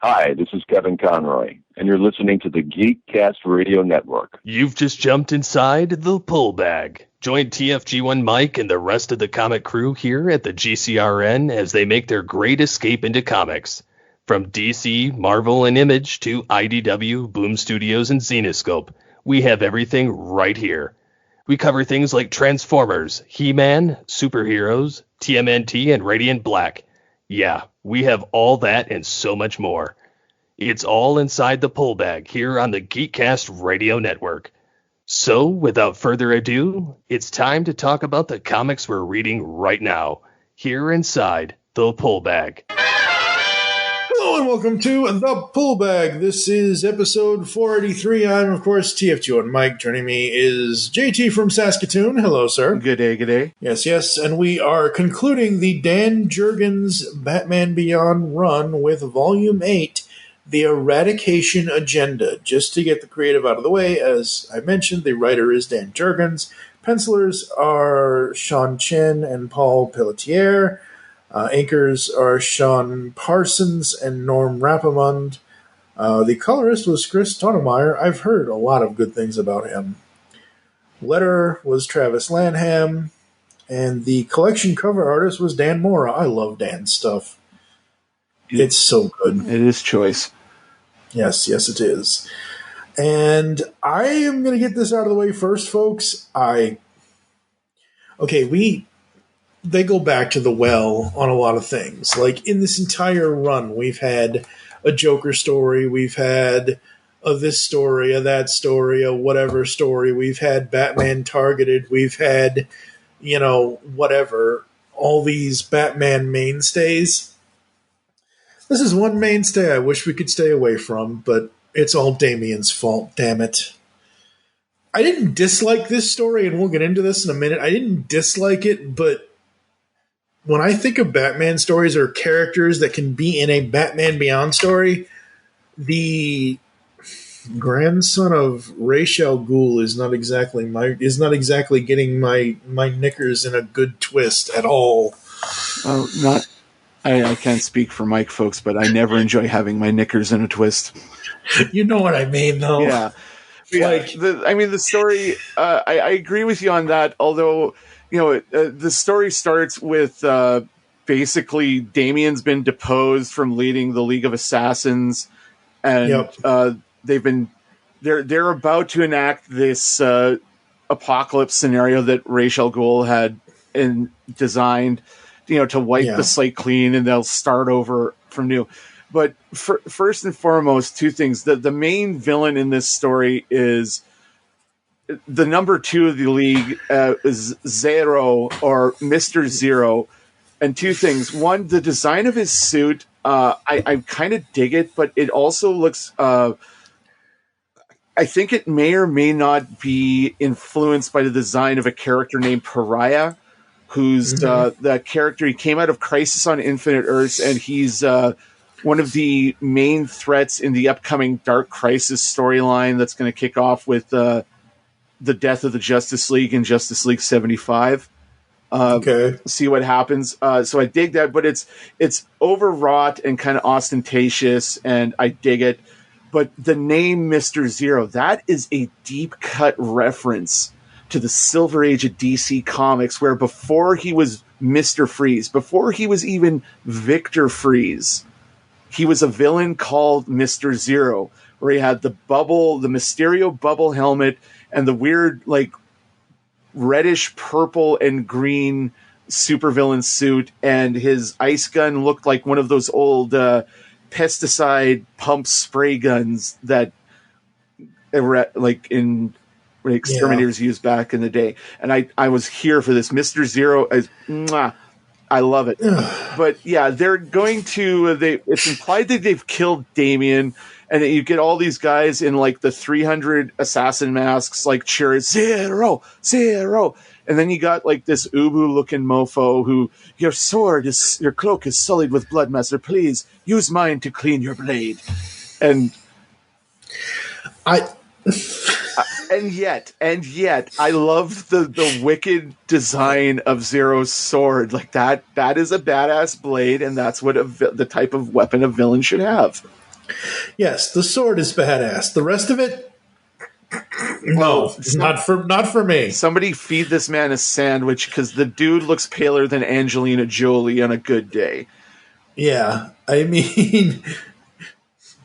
Hi, this is Kevin Conroy, and you're listening to the Geekcast Radio Network. You've just jumped inside the pull bag. Join TFG1Mike and the rest of the comic crew here at the GCRN as they make their great escape into comics. From DC, Marvel, and Image to IDW, Boom Studios, and Zenescope, we have everything right here. We cover things like Transformers, He-Man, superheroes, TMNT, and Radiant Black. Yeah, we have all that and so much more. It's all inside the pull bag here on the Geekcast Radio Network. So, without further ado, it's time to talk about the comics we're reading right now, here inside the pull bag. Hello and welcome to The Pull Bag. This is episode 483. I'm, of course, TFG1Mike. Joining me is JT from Saskatoon. Hello, sir. Good day, good day. Yes. And we are concluding the Dan Jurgens Batman Beyond run with Volume 8, The Eradication Agenda. Just to get the creative out of the way, as I mentioned, the writer is Dan Jurgens. Pencilers are Sean Chen and Paul Pelletier. Anchors are Sean Parsons and Norm Rappamund. The colorist was Chris Tonemeyer. I've heard a lot of good things about him. Letterer was Travis Lanham. And the collection cover artist was Dan Mora. I love Dan's stuff. It's so good. It is choice. Yes, it is. And I am going to get this out of the way first, folks. They go back to the well on a lot of things. Like, in this entire run, we've had a Joker story, we've had a this story, a that story, a whatever story, we've had Batman Targeted, we've had, whatever, all these Batman mainstays. This is one mainstay I wish we could stay away from, but it's all Damian's fault, damn it. I didn't dislike this story, and we'll get into this in a minute. I didn't dislike it, but when I think of Batman stories or characters that can be in a Batman Beyond story, the grandson of Ra's al Ghul is not exactly getting my knickers in a good twist at all. I can't speak for Mike, folks, but I never enjoy having my knickers in a twist. You know what I mean, though. Yeah. The story. I agree with you on that. Although, the story starts with basically Damian's been deposed from leading the League of Assassins, and they're about to enact this apocalypse scenario that Ra's al Ghul had designed, to wipe the slate clean, and they'll start over from new. But first and foremost, two things. The main villain in this story is the number 2 of the league, is Zero, or Mr. Zero. And two things. One, the design of his suit, I kind of dig it, but it also looks... I think it may or may not be influenced by the design of a character named Pariah, who's the character. He came out of Crisis on Infinite Earths, and he's one of the main threats in the upcoming Dark Crisis storyline that's going to kick off with the death of the Justice League in Justice League 75. See what happens. So I dig that, but it's overwrought and kind of ostentatious, and I dig it. But the name Mr. Zero, that is a deep cut reference to the Silver Age of DC Comics, where before he was Mr. Freeze, before he was even Victor Freeze, he was a villain called Mr. Zero, where he had the Mysterio bubble helmet and the weird, reddish purple and green supervillain suit, and his ice gun looked like one of those old pesticide pump spray guns that exterminators used back in the day. And I was here for this. Mr. Zero is I love it. But yeah, they're going to it's implied that they've killed Damian, and you get all these guys in the 300 assassin masks cheering Zero. And then you got this Ubu looking mofo who, your cloak is sullied with blood, master. Please use mine to clean your blade. And yet, I love the wicked design of Zero's sword. That is a badass blade, and that's what the type of weapon a villain should have. Yes, the sword is badass. The rest of it, no, not for me. Somebody feed this man a sandwich because the dude looks paler than Angelina Jolie on a good day. Yeah, I mean,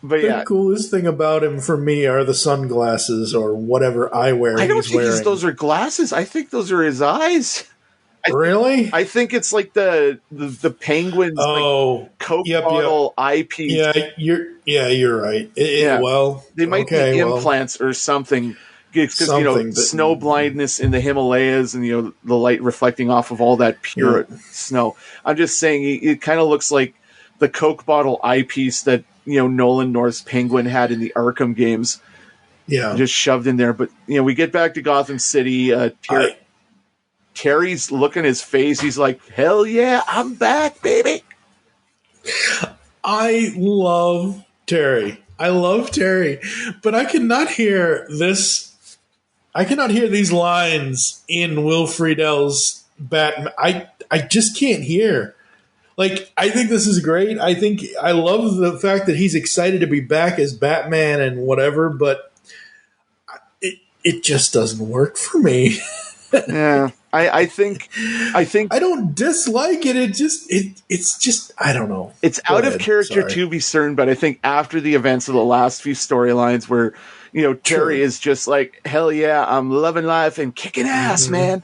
but the coolest thing about him for me are the sunglasses or whatever eyewear I don't he's think wearing. those are glasses. I think those are his eyes. Really? I think it's like the penguin's Coke bottle eyepiece. You're right. Well, they might be implants or something. Because snow blindness in the Himalayas and the light reflecting off of all that pure snow. I'm just saying it kind of looks like the Coke bottle eyepiece that Nolan North's Penguin had in the Arkham games. Yeah, just shoved in there. But we get back to Gotham City. Terry's looking his face. He's like, "Hell yeah, I'm back, baby." I love Terry. But I cannot hear this. I cannot hear these lines in Will Friedel's Batman. I just can't hear. Like, I think this is great. I love the fact that he's excited to be back as Batman and whatever, but it just doesn't work for me. Yeah. I think I don't dislike it. It's just I don't know. It's out of character to be certain, but I think after the events of the last few storylines where Terry is just like, hell yeah, I'm loving life and kicking ass, man.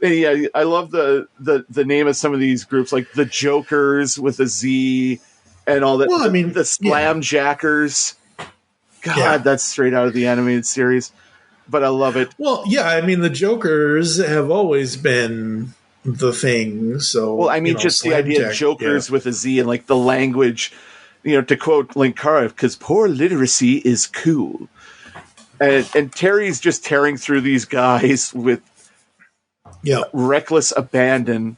And yeah, I love the name of some of these groups, like the Jokers with a Z and all that. Well, the Slam Jackers. God, that's straight out of the animated series. But I love it. Well, yeah, the Jokers have always been the thing. So, just the idea of Jokers with a Z and like the language, to quote Linkara, because poor literacy is cool. And Terry's just tearing through these guys with reckless abandon.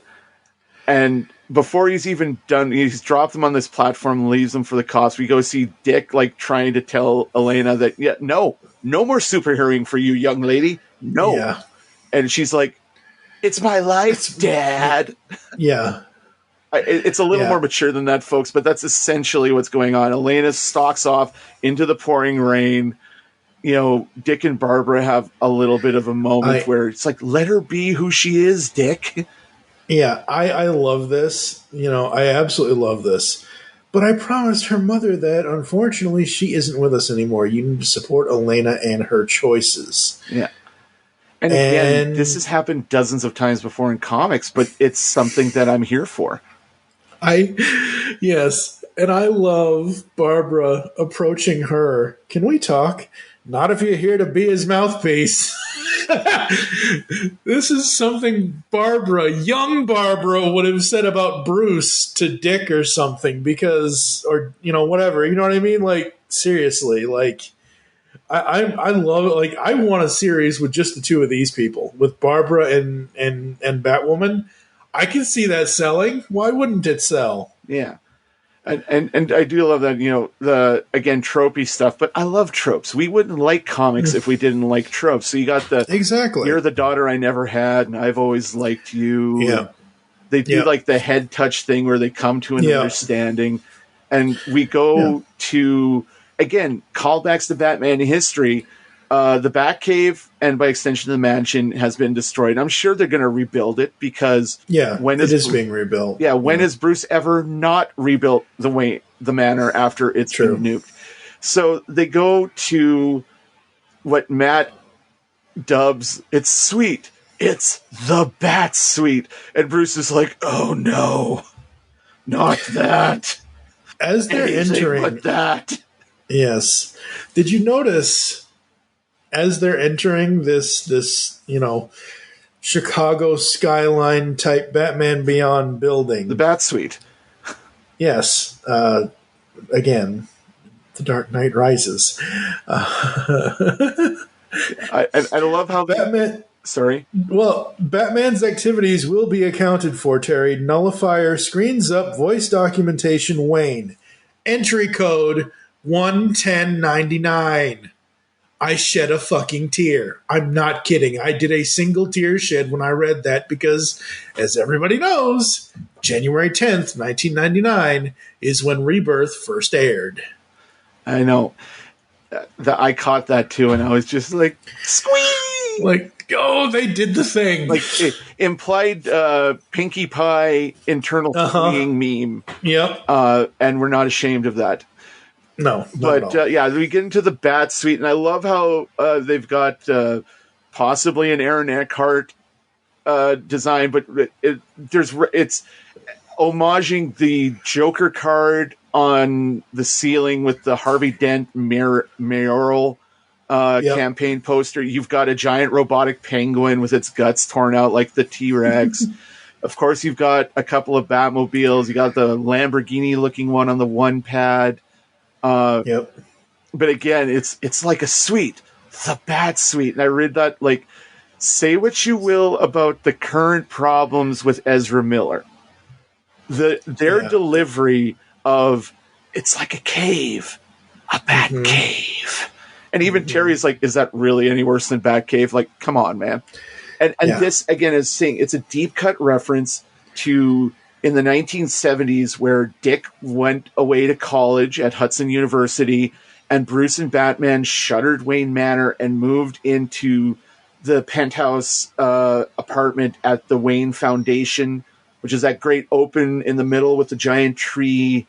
And before he's even done, he's dropped them on this platform and leaves them for the cops. We go see Dick like trying to tell Elena that, no more superheroing for you, young lady. No. Yeah. And she's like, it's my life, Dad. Yeah. It's a little more mature than that, folks, but that's essentially what's going on. Elena stalks off into the pouring rain. Dick and Barbara have a little bit of a moment where it's like, let her be who she is, Dick. Yeah, I love this. I absolutely love this. But I promised her mother that, unfortunately, she isn't with us anymore. You need to support Elena and her choices. Yeah. And again, this has happened dozens of times before in comics, but it's something that I'm here for. Yes. And I love Barbara approaching her. Can we talk? Not if you're here to be his mouthpiece. This is something young Barbara would have said about Bruce to Dick or something or whatever. You know what I mean? Like, seriously, like, I love it. Like, I want a series with just the two of these people, with Barbara and Batwoman. I can see that selling. Why wouldn't it sell? Yeah. And I do love that, the, again, tropey stuff, but I love tropes. We wouldn't like comics if we didn't like tropes. So you got exactly. You're the daughter I never had, and I've always liked you. Yeah. They do like the head touch thing where they come to an understanding. And we go to, again, callbacks to Batman history. The Batcave and by extension the mansion has been destroyed. I'm sure they're going to rebuild it because it is being rebuilt. Yeah, when has Bruce ever not rebuilt the manor after it's been nuked? So they go to what Matt dubs, it's sweet. It's the Bat Suite. And Bruce is like, oh no, not that. As they're entering but that. Yes. Did you notice as they're entering this Chicago skyline type Batman Beyond building, the Bat Suite? Yes. Again, The Dark Knight Rises. I love how Batman. Sorry. Well, Batman's activities will be accounted for, Terry. Nullifier screens up voice documentation Wayne. Entry code 11099. I shed a fucking tear. I'm not kidding. I did a single tear shed when I read that because, as everybody knows, January 10th, 1999 is when Rebirth first aired. I know. I caught that too, and I was just like, squeeze! Like, oh, they did the thing. Like, implied Pinkie Pie internal being meme. Yep. And we're not ashamed of that. No, but we get into the Bat Suite, and I love how they've got possibly an Aaron Eckhart design, but it's homaging the Joker card on the ceiling with the Harvey Dent mayoral campaign poster. You've got a giant robotic penguin with its guts torn out like the T-Rex. Of course, you've got a couple of Batmobiles. You got the Lamborghini-looking one on the one pad. But again, it's like a suite, the Bat Suite. And I read that, like, say what you will about the current problems with Ezra Miller. Their delivery of, it's like a cave, a Bat cave. And even Terry's like, is that really any worse than Bat Cave? Like, come on, man. And this, again, is saying it's a deep cut reference to in the 1970s where Dick went away to college at Hudson University and Bruce and Batman shuttered Wayne Manor and moved into the penthouse apartment at the Wayne Foundation, which is that great open in the middle with the giant tree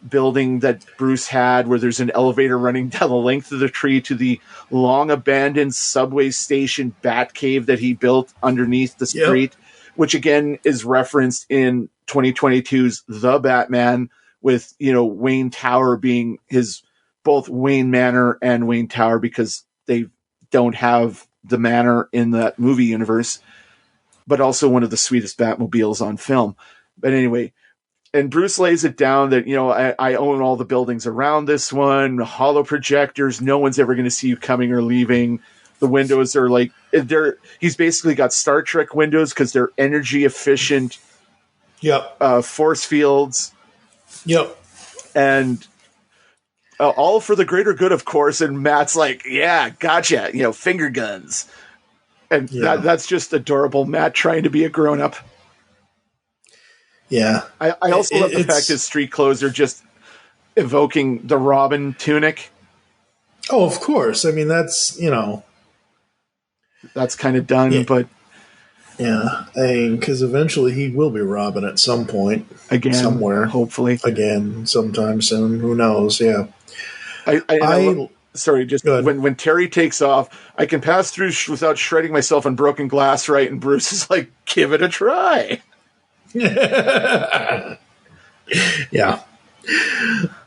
building that Bruce had, where there's an elevator running down the length of the tree to the long abandoned subway station Bat Cave that he built underneath the street, which again is referenced in 2022's The Batman, with, you know, Wayne Tower being his both Wayne Manor and Wayne Tower, because they don't have the manor in that movie universe, but also one of the sweetest Batmobiles on film. But anyway, and Bruce lays it down that, you know, I own all the buildings around this one, hollow projectors, no one's ever going to see you coming or leaving. The windows are like, he's basically got Star Trek windows because they're energy efficient force fields. And all for the greater good, of course. And Matt's like, yeah, gotcha, you know, finger guns. And that's just adorable. Matt trying to be a grown-up. Yeah. I also love the fact his street clothes are just evoking the Robin tunic. Oh, of course. I mean, that's, you know. That's kind of done, but. Yeah. Because eventually he will be Robin at some point. Again. Somewhere. Hopefully. Again, sometime soon. Who knows? Yeah. Sorry, just when Terry takes off, I can pass through without shredding myself on broken glass, right? And Bruce is like, give it a try. Yeah.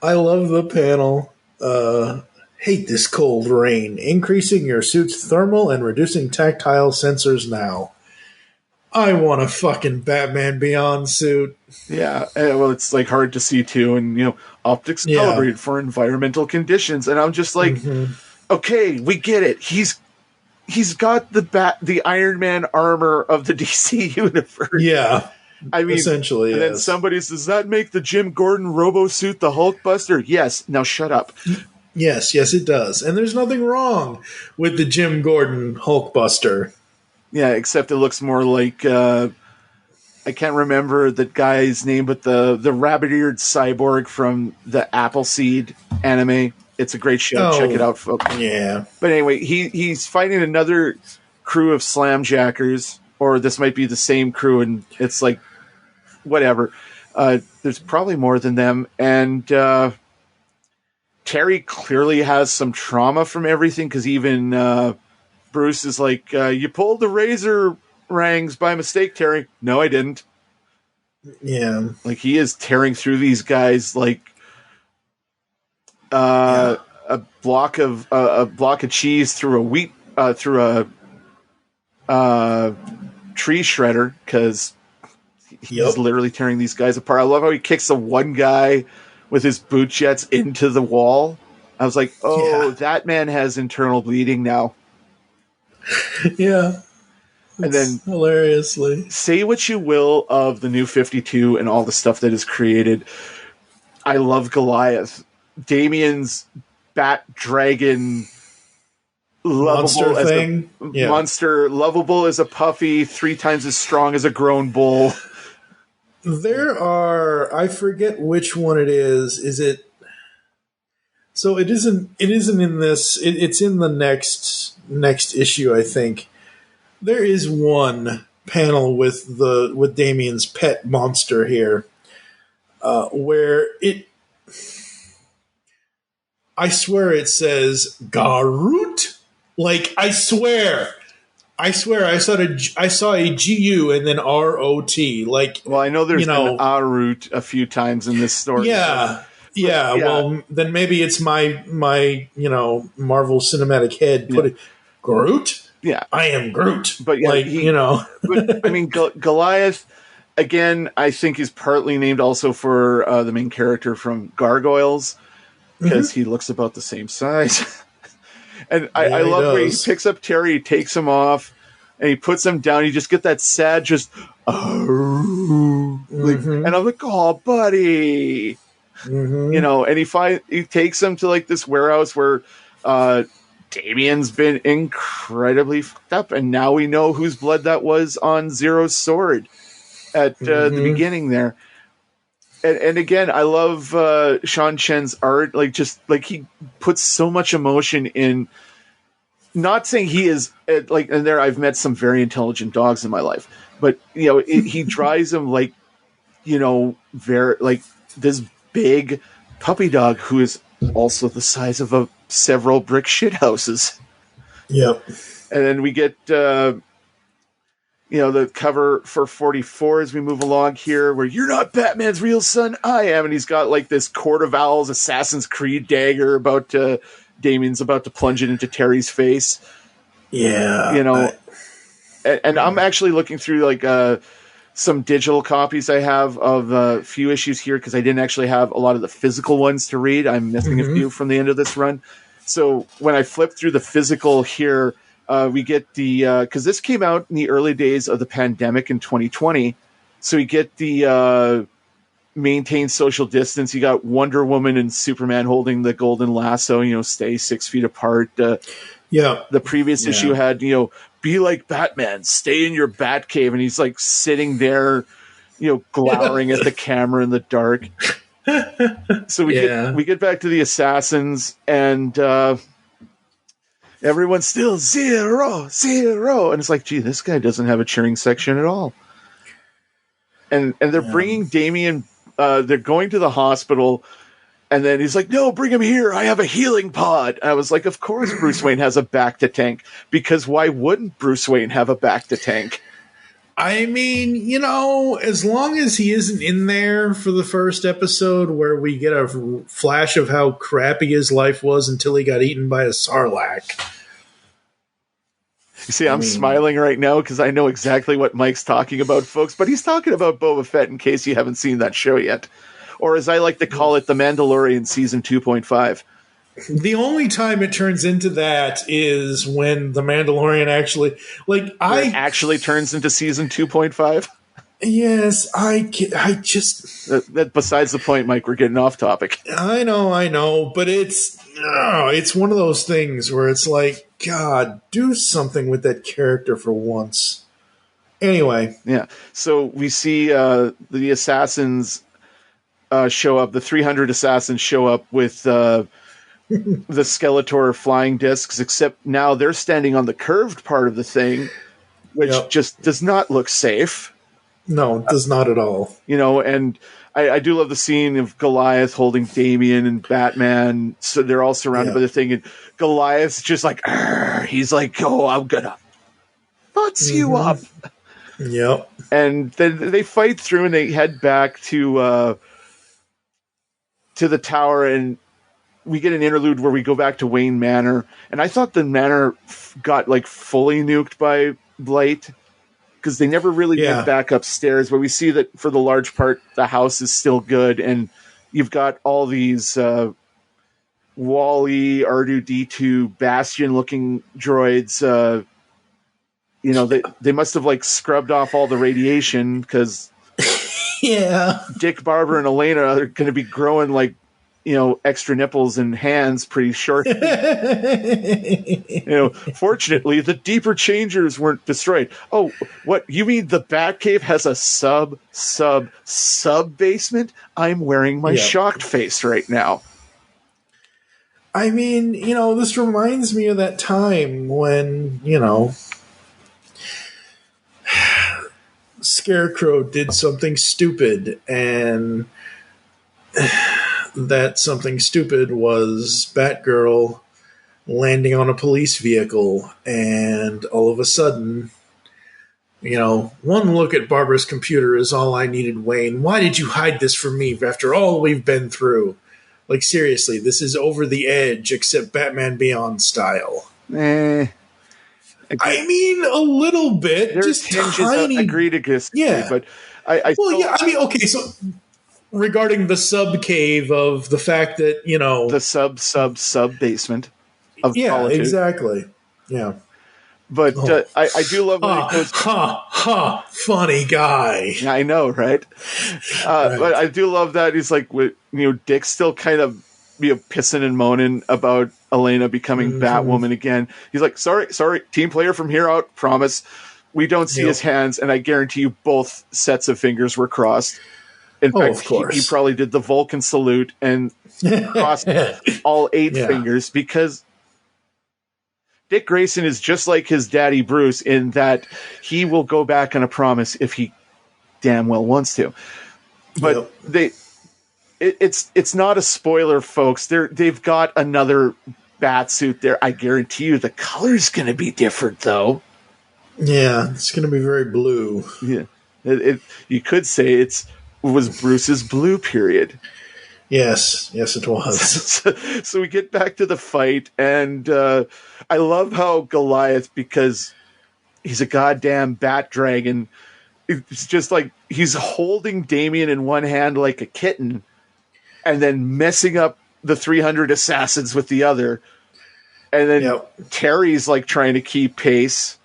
I love the panel. Hate this cold rain. Increasing your suit's thermal and reducing tactile sensors now. I want a fucking Batman Beyond suit. Yeah, well, it's like hard to see too, and you know, optics calibrated for environmental conditions. And I'm just like, okay, we get it. He's got the Iron Man armor of the DC universe. Yeah. I mean, essentially, and then somebody says, does that make the Jim Gordon robo-suit the Hulkbuster? Yes. Now shut up. Yes, it does. And there's nothing wrong with the Jim Gordon Hulkbuster. Yeah, except it looks more like, I can't remember the guy's name, but the rabbit-eared cyborg from the Appleseed anime. It's a great show. Check it out, folks. Yeah. But anyway, he's fighting another crew of slamjackers, or this might be the same crew, and it's like, whatever. There's probably more than them. And Terry clearly has some trauma from everything, because even Bruce is like, you pulled the razor rangs by mistake, Terry. No, I didn't. Yeah. Like, he is tearing through these guys like a block of cheese through a tree shredder, because he's literally tearing these guys apart. I love how he kicks the one guy with his boot jets into the wall. I was like, that man has internal bleeding now. Yeah. And then hilariously, say what you will of the New 52 and all the stuff that is created. I love Goliath. Damien's bat dragon monster thing. Monster, lovable as a puppy, 3 times as strong as a grown bull. There are, I forget which one it is. Is it So it isn't in this. It's in the next issue, I think. There is one panel with Damien's pet monster here, where I swear it says Garut. Like, I swear I saw a GU and then ROT. Like, well, I know there's been Arut a few times in this story. Yeah. Yeah, well, then maybe it's my Marvel Cinematic head put it Groot. Yeah, I am Groot. But yeah, but, I mean, Goliath again. I think is partly named also for the main character from Gargoyles because he looks about the same size. And I love where he picks up Terry, takes him off, and he puts him down. You just get that sad, just and I'm like, oh, buddy. And he takes him to like this warehouse where Damien's been incredibly fucked up, and now we know whose blood that was on Zero's sword at the beginning there. And again, I love Sean Chen's art. Like, just like he puts so much emotion in. Not saying he is like, and there I've met some very intelligent dogs in my life, but he drives them like, very like this big puppy dog who is also the size of several brick shit houses. Yep. And then we get the cover for 44 as we move along here, where you're not Batman's real son, I am, and he's got like this Court of Owls Assassin's Creed dagger Damien's about to plunge it into Terry's face. Yeah. And I'm actually looking through like some digital copies I have of a few issues here because I didn't actually have a lot of the physical ones to read. I'm missing a few from the end of this run. So when I flip through the physical here, we get the because this came out in the early days of the pandemic in 2020. So we get the maintain social distance. You got Wonder Woman and Superman holding the golden lasso, stay 6 feet apart. The previous issue had, be like Batman, stay in your bat cave. And he's like sitting there, glowering at the camera in the dark. So we get back to the assassins, and everyone's still 0, 0. And it's like, gee, this guy doesn't have a cheering section at all. And they're bringing Damien. They're going to the hospital, and then he's like, no, bring him here. I have a healing pod. And I was like, of course Bruce Wayne has a back to tank, because why wouldn't Bruce Wayne have a back to tank? I mean, as long as he isn't in there for the first episode where we get a flash of how crappy his life was until he got eaten by a sarlacc. You see, I'm smiling right now because I know exactly what Mike's talking about, folks, but he's talking about Boba Fett in case you haven't seen that show yet. Or as I like to call it, The Mandalorian Season 2.5. The only time it turns into that is when The Mandalorian actually... It actually turns into Season 2.5? Yes, I just... That besides the point, Mike, we're getting off topic. I know, but it's one of those things where it's like, God, do something with that character for once. Anyway. Yeah, so we see the assassins show up, the 300 assassins show up with the Skeletor flying discs, except now they're standing on the curved part of the thing, which just does not look safe. No, it does not at all. And I do love the scene of Goliath holding Damien and Batman. So they're all surrounded by the thing. And Goliath's just like, he's like, oh, I'm going to butts you up. Yep. And then they fight through and they head back to the tower. And we get an interlude where we go back to Wayne Manor. And I thought the manor got like fully nuked by Blight, because they never really went back upstairs, where we see that for the large part, the house is still good. And you've got all these Wall-E, R2-D2, Bastion-looking droids. They must have like scrubbed off all the radiation, because Dick, Barbara, and Elena are going to be growing like, extra nipples and hands pretty short. Fortunately, the deeper changers weren't destroyed. Oh, what? You mean the Batcave has a sub basement? I'm wearing my shocked face right now. I mean, this reminds me of that time when, Scarecrow did something stupid, and that something stupid was Batgirl landing on a police vehicle, and all of a sudden, one look at Barbara's computer is all I needed, Wayne. Why did you hide this from me after all we've been through? Like, seriously, this is over the edge, except Batman Beyond style. I mean, a little bit. There's just tinges tiny. Agree to disagree, yeah. But I okay, so regarding the sub cave of the fact that, the sub basement of solitude. Exactly. Yeah. But I do love when it goes... funny guy. I know, right? Right. But I do love that he's like, Dick's still kind of, pissing and moaning about Elena becoming Batwoman again. He's like, sorry, team player from here out, promise. We don't see his hands, and I guarantee you both sets of fingers were crossed. In fact, of course. He probably did the Vulcan salute and crossed all 8 fingers, because Dick Grayson is just like his daddy Bruce in that he will go back on a promise if he damn well wants to. But it's not a spoiler, folks. They've got another bat suit there. I guarantee you the color's going to be different, though. Yeah, it's going to be very blue. Yeah, you could say it was Bruce's blue period. Yes, it was. So we get back to the fight, and I love how Goliath, because he's a goddamn bat dragon, it's just like he's holding Damian in one hand like a kitten, and then messing up the 300 assassins with the other. And then Terry's like trying to keep pace.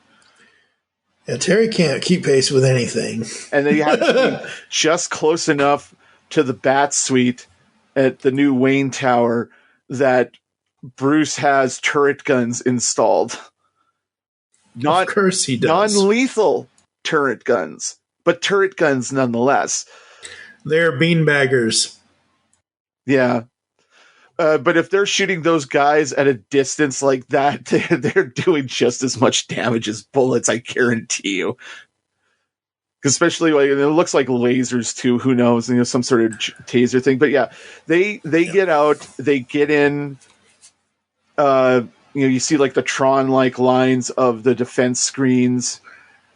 Yeah, Terry can't keep pace with anything. And then you have to be just close enough to the bat suite at the new Wayne Tower that Bruce has turret guns installed. Of course he does. Non-lethal turret guns, but turret guns nonetheless. They're beanbaggers. Yeah. But if they're shooting those guys at a distance like that, they're doing just as much damage as bullets, I guarantee you. Especially, it looks like lasers too. Who knows? Some sort of taser thing. But yeah, they get out. They get in. You see like the Tron-like lines of the defense screens.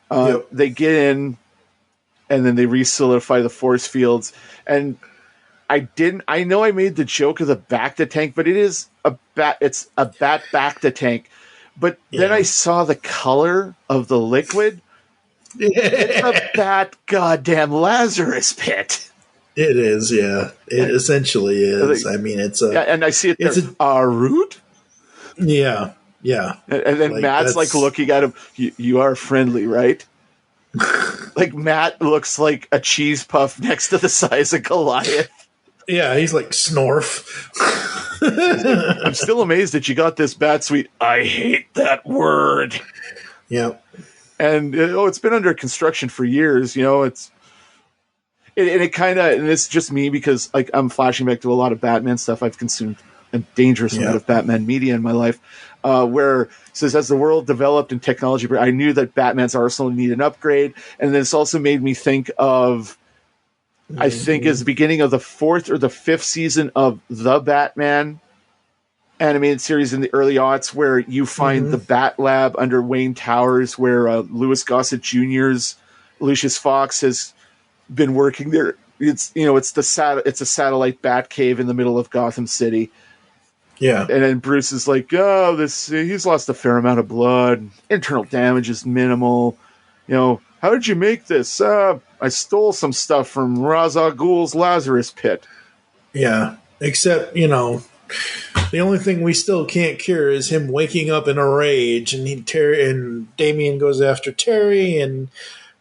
They get in, and then they re-solidify the force fields. And I know I made the joke of the Bacta tank, but it is a bat. It's a bat Bacta tank. But then I saw the color of the liquid. It's a bat goddamn Lazarus pit. It is, yeah. It essentially is. I mean, it's a... and I see it there. It's a root? Yeah. And then Matt's like looking at him. You are friendly, right? Like Matt looks like a cheese puff next to the size of Goliath. Yeah, he's like Snorf. I'm still amazed that you got this bat suite. I hate that word. Yep. And it's been under construction for years. It's just me because like I'm flashing back to a lot of Batman stuff. I've consumed a dangerous amount of Batman media in my life. Where it says as the world developed and technology, I knew that Batman's arsenal needed an upgrade, and then it's also made me think of. I think is the beginning of the 4th or the 5th season of The Batman animated series in the early aughts, where you find the Bat Lab under Wayne Towers, where Louis Gossett Jr.'s Lucius Fox has been working there. It's it's a satellite bat cave in the middle of Gotham City. Yeah, and then Bruce is like, he's lost a fair amount of blood. Internal damage is minimal. How did you make this? I stole some stuff from Ra's al Ghul's Lazarus pit. Yeah, except, the only thing we still can't cure is him waking up in a rage, and Damian goes after Terry, and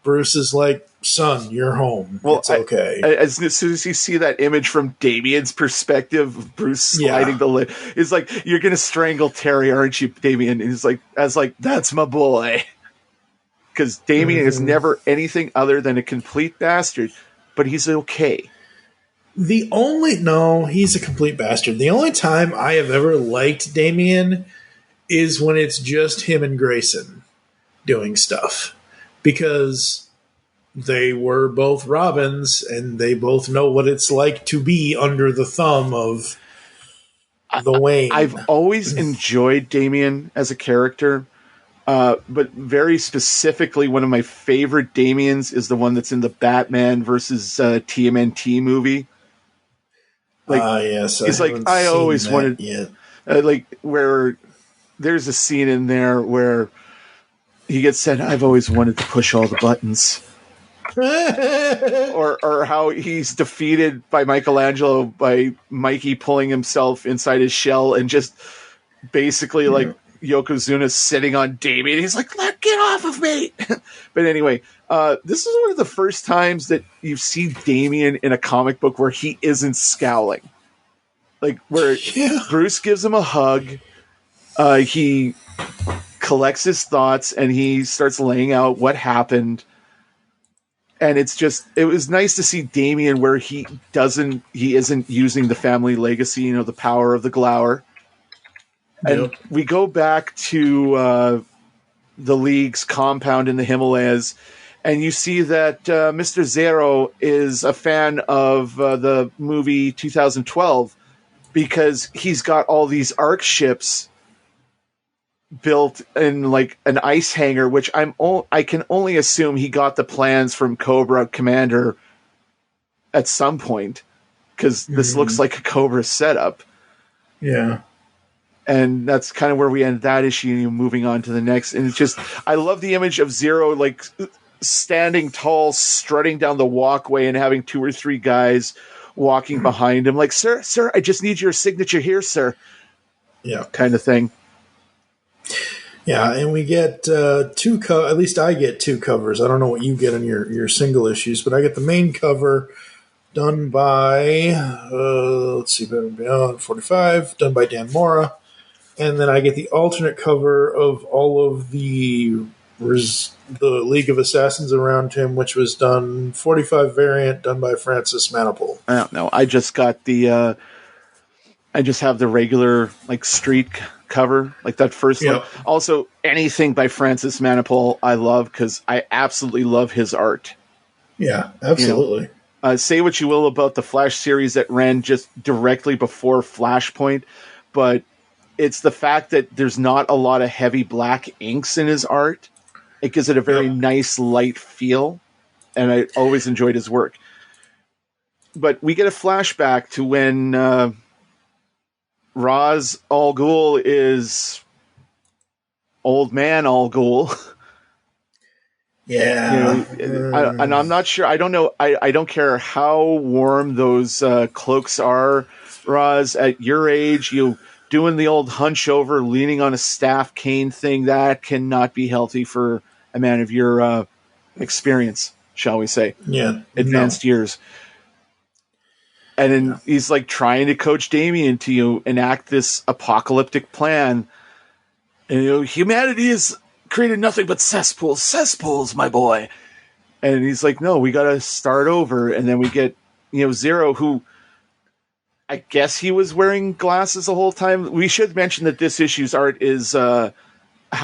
Bruce is like, son, you're home. Well, it's okay. As soon as you see that image from Damian's perspective, Bruce sliding the lid, it's like, you're going to strangle Terry, aren't you, Damian? And he's like, that's my boy. Because Damian is never anything other than a complete bastard, but he's okay. He's a complete bastard. The only time I have ever liked Damien is when it's just him and Grayson doing stuff. Because they were both Robins, and they both know what it's like to be under the thumb of the Wayne. I've always enjoyed Damien as a character, but very specifically, one of my favorite Damiens is the one that's in the Batman versus TMNT movie. Yes, he's like, I always wanted, where there's a scene in there where he gets said, I've always wanted to push all the buttons. or how he's defeated by Michelangelo by Mikey pulling himself inside his shell and just basically Yokozuna sitting on Damien. He's like, get off of me. But anyway, this is one of the first times that you see Damien in a comic book where he isn't scowling. Like where Bruce gives him a hug. He collects his thoughts and he starts laying out what happened. And it was nice to see Damien where he isn't using the family legacy, the power of the Glower. And we go back to the League's compound in the Himalayas, and you see that Mr. Zero is a fan of the movie 2012 because he's got all these Ark ships built in like an ice hangar, which I can only assume he got the plans from Cobra Commander at some point, because this looks like a Cobra setup. Yeah. And that's kind of where we end that issue, moving on to the next. And it's just, I love the image of Zero, like standing tall, strutting down the walkway and having 2 or 3 guys walking behind him. Like, sir, I just need your signature here, sir. Yeah. Kind of thing. Yeah, and we get 2 at least I get 2 covers. I don't know what you get on your single issues, but I get the main cover done by, Beyond 45, done by Dan Mora. And then I get the alternate cover of all of the League of Assassins around him, which was done 45 variant, done by Francis Manipul. I don't know. I just got I just have the regular like street cover, like that first one. Also, anything by Francis Manipul I love because I absolutely love his art. Yeah, absolutely. Say what you will about the Flash series that ran just directly before Flashpoint, but it's the fact that there's not a lot of heavy black inks in his art. It gives it a very nice, light feel, and I always enjoyed his work. But we get a flashback to when Ra's al Ghul is old man al Ghul. Yeah. And I'm not sure. I don't know. I don't care how warm those cloaks are, Ra's. At your age, you doing the old hunch over, leaning on a staff cane thing, that cannot be healthy for a man of your experience, shall we say. Yeah. Advanced years. And then he's like trying to coach Damien to enact this apocalyptic plan. And humanity has created nothing but cesspools, my boy. And he's like, no, we got to start over. And then we get, Zero, who I guess he was wearing glasses the whole time. We should mention that this issue's art is, how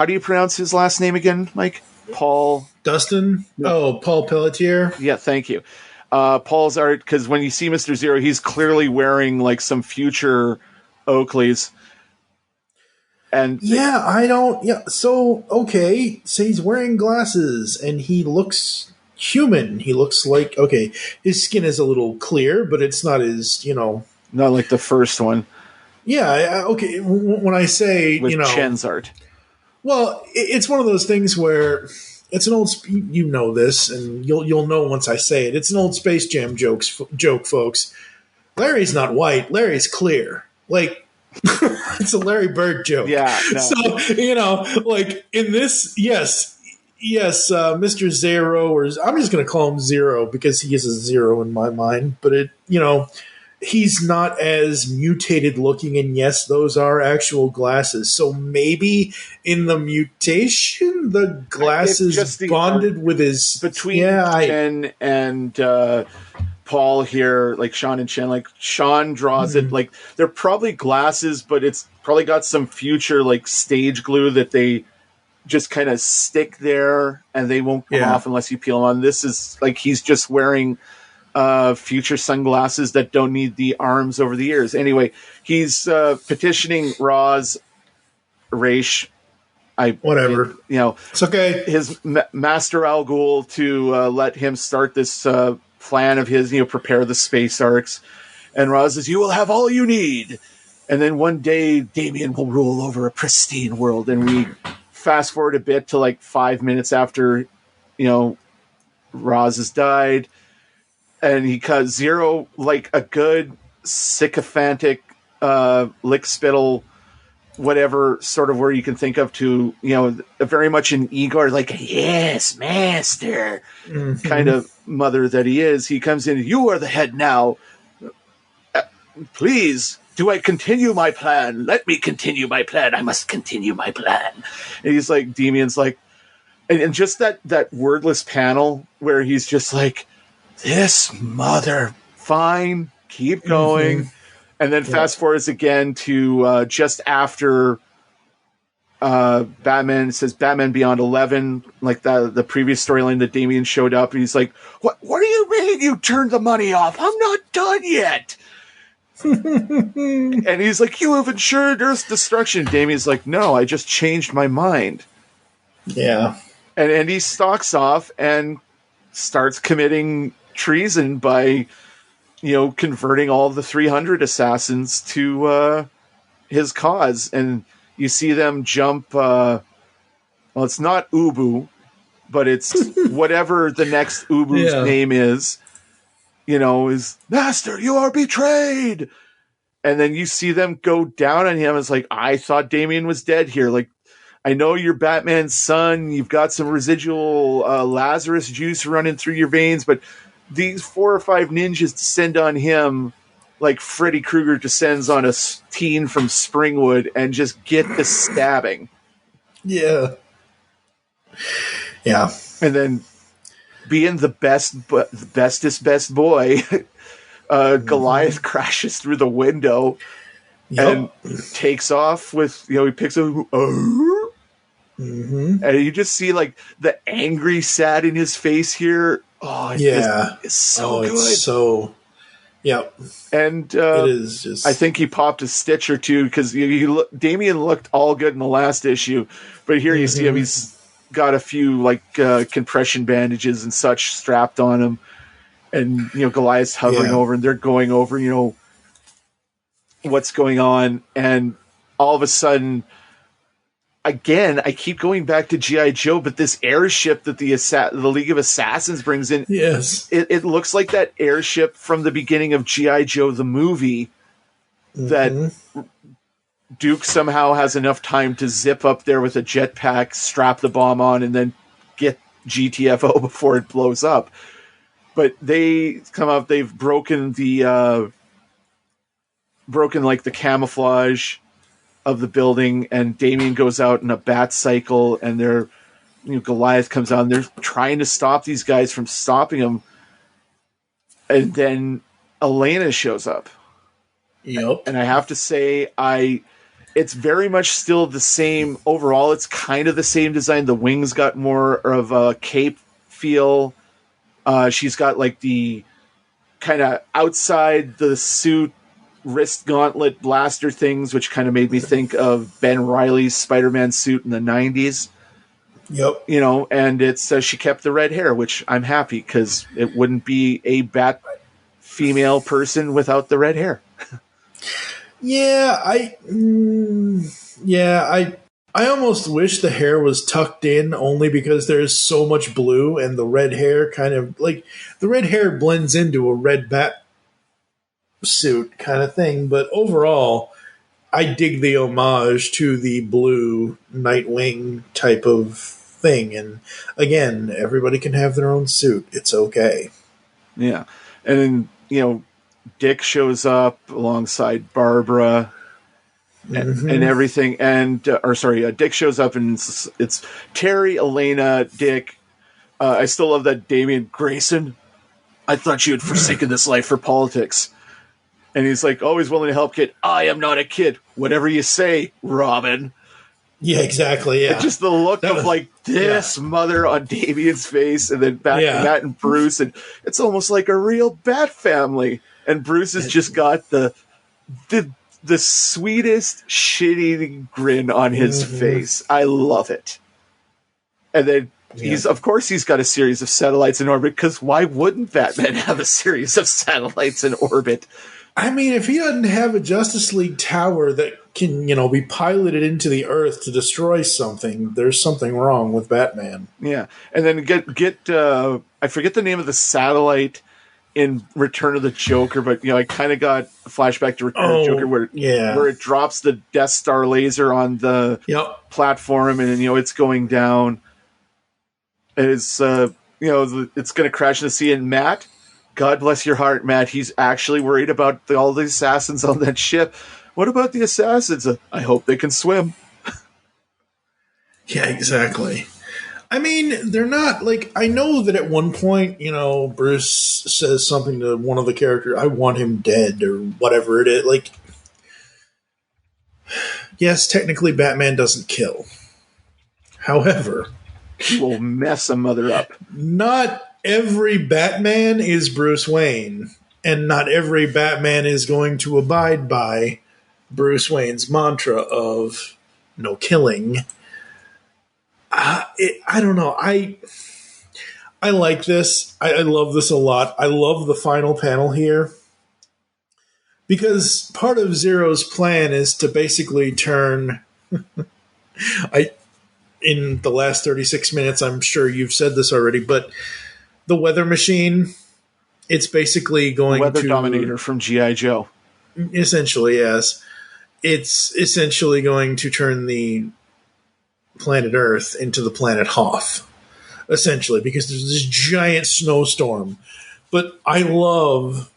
do you pronounce his last name again, Mike? Paul? Dustin? Oh, Paul Pelletier? Yeah, thank you. Paul's art, because when you see Mr. Zero, he's clearly wearing like some future Oakleys. And so he's wearing glasses and he looks human. He looks like, his skin is a little clear, but it's not as, not like the first one. Yeah, okay. When I say, with Chen's art. Well, it's one of those things where it's an old, this, and you'll know once I say it. It's an old Space Jam joke, folks. Larry's not white. Larry's clear. Like, it's a Larry Bird joke. Yeah. No. So, like in this, yes, Mr. Zero, or I'm just going to call him Zero because he is a zero in my mind. But he's not as mutated looking, and yes, those are actual glasses. So maybe in the mutation, the glasses bonded with his between Chen and Paul here, like Sean and Chen, like Sean draws it, like they're probably glasses, but it's probably got some future like stage glue that they just kind of stick there and they won't come off unless you peel them on. This is like he's just wearing future sunglasses that don't need the arms over the ears. Anyway, he's petitioning Roz, Raish, whatever. It's okay. His Master Al Ghul to let him start this plan of his, prepare the space arcs. And Roz says, "You will have all you need. And then one day Damien will rule over a pristine world." And we fast forward a bit to like 5 minutes after, Roz has died. And he cut Zero like a good sycophantic lick spittle, whatever sort of word you can think of, to very much an Igor, like a yes master kind of mother that he is. He comes in, "You are the head now. Please, do I continue my plan? Let me continue my plan. I must continue my plan." And he's like, Damien's like, and just that wordless panel where he's just like, "This mother, fine, keep going." And then fast forwards again to just after Batman. It says Batman Beyond 11, like the previous storyline that Damien showed up. And he's like, What do you mean you turned the money off? I'm not done yet." And he's like, "You have ensured Earth's destruction." Damien's like, "No, I just changed my mind." Yeah. And he stalks off and starts committing treason by converting all the 300 assassins to his cause. And you see them jump, it's not Ubu, but it's whatever the next Ubu's name is, is, "Master, you are betrayed." And then you see them go down on him. It's like, I thought Damien was dead here. Like, I know you're Batman's son. You've got some residual Lazarus juice running through your veins, but these 4 or 5 ninjas descend on him like Freddy Krueger descends on a teen from Springwood and just get the stabbing. Yeah. And then, being the bestest boy, Goliath crashes through the window and takes off with, he picks up, and you just see like the angry sad in his face here. Oh, it's so good. It's so, and it is just. I think he popped a stitch or two because Damien looked all good in the last issue, but here you see him. He's got a few like compression bandages and such strapped on him, and Goliath's hovering over, and they're going over what's going on, and all of a sudden, again, I keep going back to G.I. Joe, but this airship that the League of Assassins brings in, it looks like that airship from the beginning of G.I. Joe the movie that Duke somehow has enough time to zip up there with a jetpack, strap the bomb on, and then get GTFO before it blows up. But they come up, they've broken the camouflage of the building, and Damien goes out in a bat cycle, and Goliath comes out, and they're trying to stop these guys from stopping him. And then Elena shows up. Yep. And I have to say, it's very much still the same. Overall, it's kind of the same design. The wings got more of a cape feel. She's got like the kind of outside the suit wrist gauntlet blaster things, which kind of made me think of Ben Reilly's Spider-Man suit in the 90s. Yep. And it's she kept the red hair, which I'm happy because it wouldn't be a Bat female person without the red hair. I almost wish the hair was tucked in, only because there's so much blue, and the red hair kind of like the red hair blends into a red bat suit kind of thing. But overall, I dig the homage to the blue Nightwing type of thing. And again, everybody can have their own suit. It's okay. Yeah. And then, Dick shows up alongside Barbara and everything. And, Dick shows up, and it's Terry, Elena, Dick. I still love that Damian Grayson. I thought you had forsaken this life for politics. And he's like, always willing to help, kid. I am not a kid. Whatever you say, Robin. Yeah, exactly. Yeah. And just the look of like this mother on Damien's face, and then back to Matt and Bruce, and it's almost like a real Bat family. And Bruce has just got the sweetest shitty grin on his face. I love it. And then he's got a series of satellites in orbit, because why wouldn't Batman have a series of satellites in orbit? I mean, if he doesn't have a Justice League tower that can, be piloted into the Earth to destroy something, there's something wrong with Batman. Yeah. And then I forget the name of the satellite in Return of the Joker, but I kind of got a flashback to Return of the Joker where it drops the Death Star laser on the platform, and it's going down. It's it's going to crash in the sea. And Matt, God bless your heart, Matt, he's actually worried about all the assassins on that ship. What about the assassins? I hope they can swim. Yeah, exactly. I mean, they're not, I know that at one point, Bruce says something to one of the characters, I want him dead, or whatever it is. Yes, technically Batman doesn't kill. However, he will mess a mother up. Not every Batman is Bruce Wayne, and not every Batman is going to abide by Bruce Wayne's mantra of no killing. I don't know. I like this. I love this a lot. I love the final panel here, because part of Zero's plan is to basically turn in the last 36 minutes, I'm sure you've said this already, but the weather machine, it's basically going to... Weather Dominator from G.I. Joe. Essentially, yes. It's essentially going to turn the planet Earth into the planet Hoth, essentially, because there's this giant snowstorm. But I love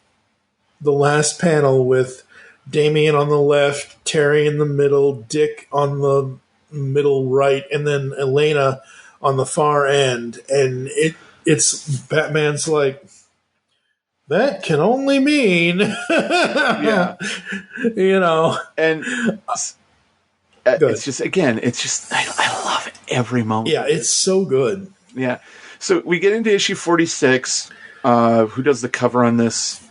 the last panel with Damien on the left, Terry in the middle, Dick on the middle right, and then Elena on the far end. And it's Batman's like, that can only mean, and it's just, again, I love it every moment. Yeah, it's so good. Yeah. So we get into issue 46. Who does the cover on this?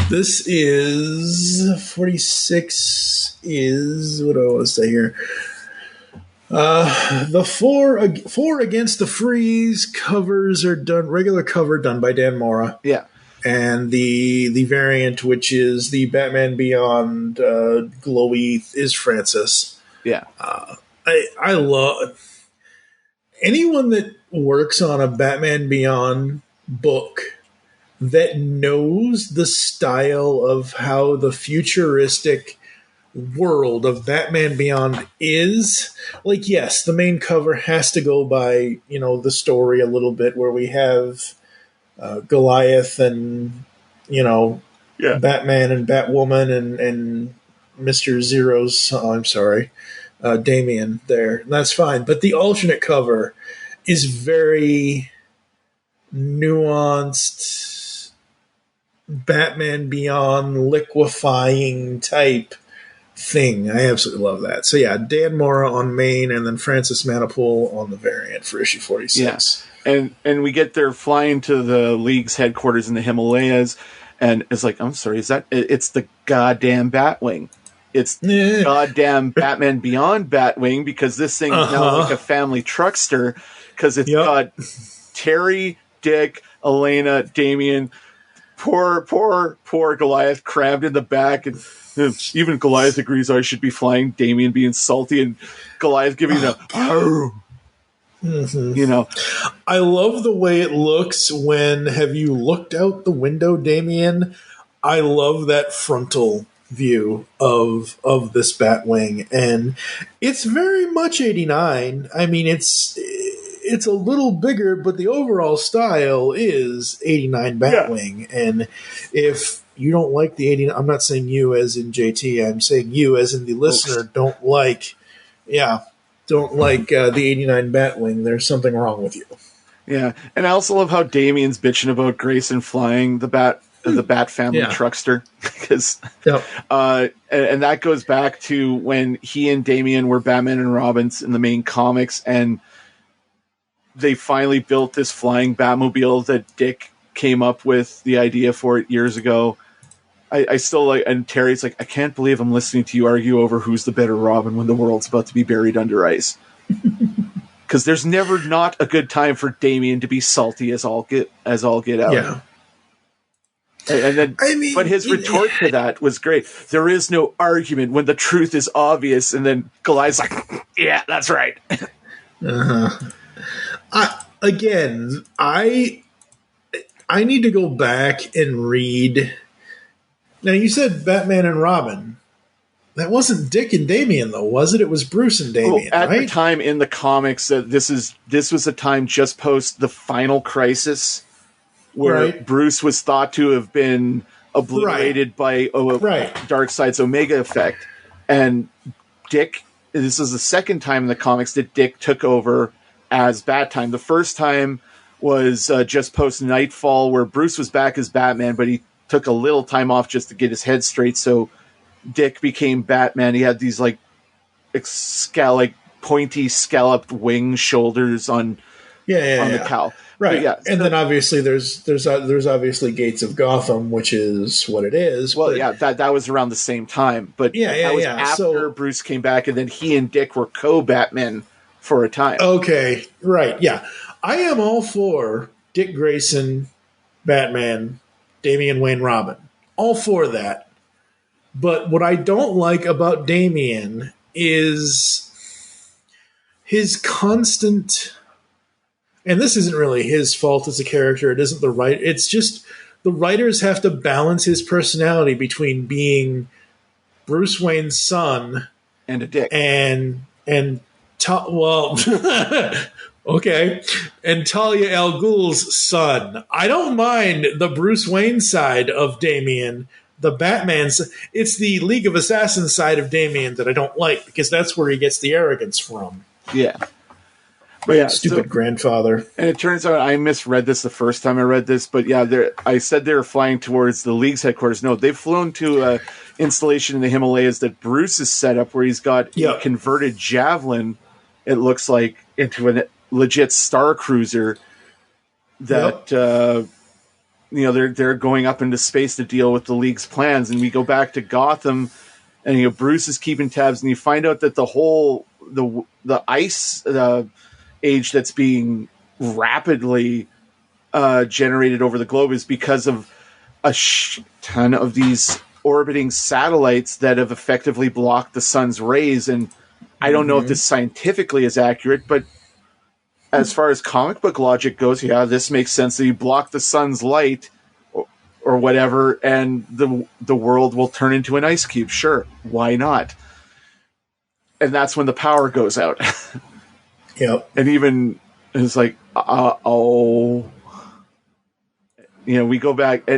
This is 46 is, what do I want to say here? The four Against the Freeze covers are done, regular cover done by Dan Mora. Yeah. And the variant, which is the Batman Beyond glowy, is Francis. Yeah. I love anyone that works on a Batman Beyond book that knows the style of how the futuristic world of Batman Beyond is. Yes, the main cover has to go by, the story a little bit, where we have Goliath and, Batman and Batwoman and Mr. Zero's, Damian there. And that's fine. But the alternate cover is very nuanced, Batman Beyond liquefying type thing. I absolutely love that. So yeah, Dan Mora on main, and then Francis Manapul on the variant for issue 46. Yeah. And we get there flying to the League's headquarters in the Himalayas, and it's like, I'm sorry, it's the goddamn Batwing. It's goddamn Batman Beyond Batwing, because this thing is now like a family truckster, because it's got Terry, Dick, Elena, Damien, poor Goliath crammed in the back, and even Goliath agrees I should be flying, Damien being salty, and Goliath giving the I love the way it looks when, have you looked out the window, Damien? I love that frontal view of this Batwing, and it's very much 89. I mean, it's a little bigger, but the overall style is 89 Batwing. Yeah. And if you don't like the 89, I'm not saying you as in JT, I'm saying you as in the listener don't like the 89 Batwing, there's something wrong with you. Yeah, and I also love how Damien's bitching about Grayson flying the Bat family truckster, because and that goes back to when he and Damien were Batman and Robins in the main comics, and they finally built this flying Batmobile that Dick came up with the idea for it years ago. I still like, and Terry's like, I can't believe I'm listening to you argue over who's the better Robin when the world's about to be buried under ice. Because there's never not a good time for Damien to be salty as all get out. Yeah. And then, but his retort to that was great. There is no argument when the truth is obvious. And then Goliath's like, yeah, that's right. Again, I need to go back and read. Now, you said Batman and Robin. That wasn't Dick and Damien, though, was it? It was Bruce and Damien, at right? the time in the comics, this was a time just post the final crisis, where Bruce was thought to have been obliterated by Darkseid's Omega effect. And Dick, this is the second time in the comics that Dick took over as Bat-Time. The first time was just post Nightfall, where Bruce was back as Batman, but he took a little time off just to get his head straight, so Dick became Batman. He had these pointy scalloped wing shoulders on the cowl. Right. And then obviously there's obviously Gates of Gotham, which is what it is. Well, that was around the same time. But that was after Bruce came back, and then he and Dick were co-Batmen for a time. Okay. Right. Yeah. I am all for Dick Grayson, Batman, Damian Wayne Robin. All for that. But what I don't like about Damian is his constant, and this isn't really his fault as a character, it isn't the right, it's just the writers have to balance his personality between being Bruce Wayne's son and a dick. Okay. And Talia al Ghul's son. I don't mind the Bruce Wayne side of Damian, the Batman's. It's the League of Assassins side of Damian that I don't like, because that's where he gets the arrogance from. Yeah. But stupid grandfather. And it turns out I misread this the first time I read this, but I said they were flying towards the League's headquarters. No, they've flown to an installation in the Himalayas that Bruce has set up, where he's got a converted Javelin, it looks like, into a legit Star Cruiser that they're going up into space to deal with the League's plans. And we go back to Gotham, and Bruce is keeping tabs, and you find out that the whole the ice age that's being rapidly generated over the globe is because of a ton of these orbiting satellites that have effectively blocked the sun's rays. And I don't know if this scientifically is accurate, but as far as comic book logic goes, this makes sense, that you block the sun's light or whatever, and the world will turn into an ice cube. Sure, why not? And that's when the power goes out. Yep. And even it's like, we go back.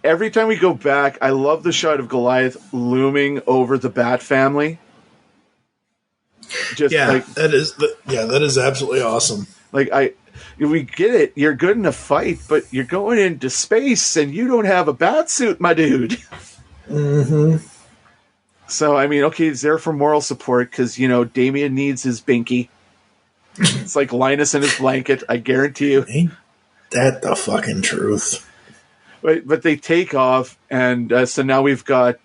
Every time we go back, I love the shot of Goliath looming over the Bat family. That is absolutely awesome. We get it. You're good in a fight, but you're going into space and you don't have a bat suit, my dude. Mm-hmm. So, he's there for moral support because, Damian needs his binky. It's like Linus and his blanket, I guarantee you. Ain't that the fucking truth? But they take off, and so now we've got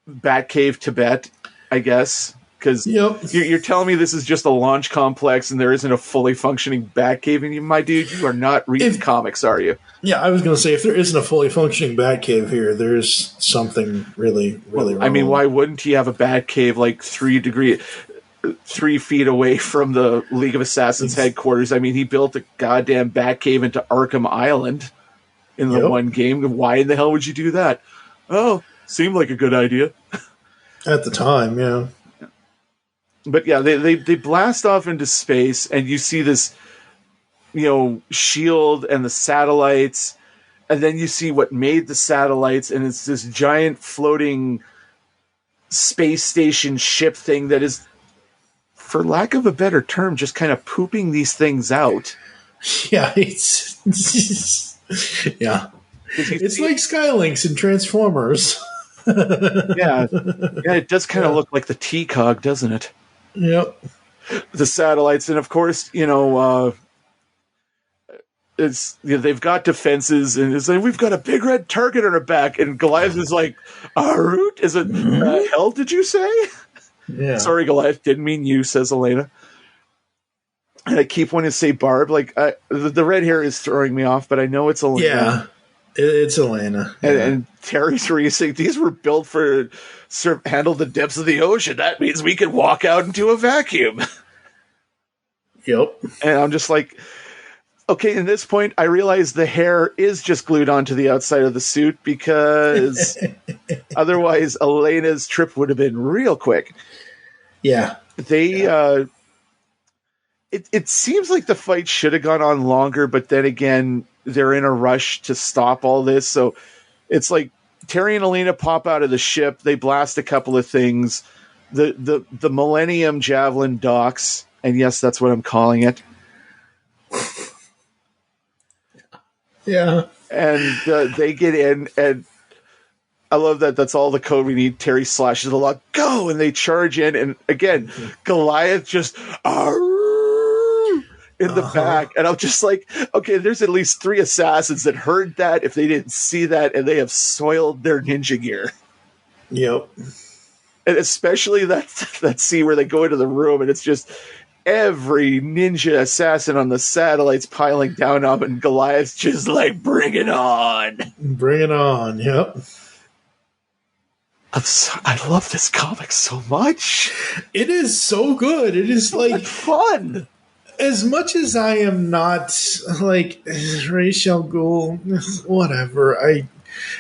Batcave Tibet, I guess. Because you're telling me this is just a launch complex and there isn't a fully functioning Batcave in you, my dude? You are not reading comics, are you? Yeah, I was going to say, if there isn't a fully functioning Batcave here, there's something really, really wrong. Why wouldn't he have a Batcave 3 feet away from the League of Assassins headquarters? He built a goddamn Batcave into Arkham Island in the one game. Why in the hell would you do that? Oh, seemed like a good idea. At the time, yeah. But they blast off into space, and you see this, shield and the satellites, and then you see what made the satellites, and it's this giant floating space station ship thing that is, for lack of a better term, just kind of pooping these things out. Yeah, yeah. It's like Skylinks and Transformers. Yeah, it does kind of look like the T-Cog, doesn't it? Yep. The satellites, and of course, it's they've got defenses, and it's like we've got a big red target on our back, and Goliath is like, "Arut, is it hell? Did you say?" Yeah. Sorry, Goliath, didn't mean you, says Elena. And I keep wanting to say Barb. Like the red hair is throwing me off, but I know it's Elena. Yeah, it's Elena. And Terry's racing. These were built for handle the depths of the ocean. That means we can walk out into a vacuum. Yep. And I'm just like, okay, at this point, I realize the hair is just glued onto the outside of the suit because otherwise Elena's trip would have been real quick. Yeah. It seems like the fight should have gone on longer, but then again, they're in a rush to stop all this. So it's like Terry and Elena pop out of the ship. They blast a couple of things. The Millennium Javelin docks, and yes, that's what I'm calling it. Yeah. And they get in, and I love that. That's all the code we need. Terry slashes the lock. Go! And they charge in, and again, Goliath just in the back, and I'm just like, okay, there's at least 3 assassins that heard that if they didn't see that, and they have soiled their ninja gear. Yep. And especially that scene where they go into the room, and it's just every ninja assassin on the satellites piling down on him, and Goliath's just like, bring it on. Bring it on, yep. I love this comic so much. It is so good. It is like fun. As much as I am not like Ra's al Ghul, whatever.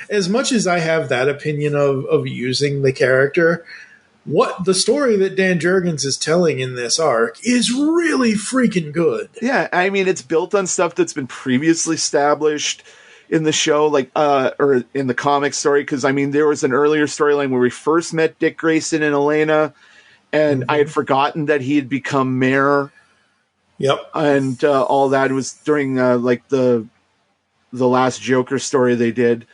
As much as I have that opinion of using the character, what the story that Dan Jurgens is telling in this arc is really freaking good. Yeah, I mean, it's built on stuff that's been previously established in the show, like or in the comic story. Because I mean, there was an earlier storyline where we first met Dick Grayson and Elena, and I had forgotten that he had become mayor. Yep, and all that. It was during like the last Joker story they did.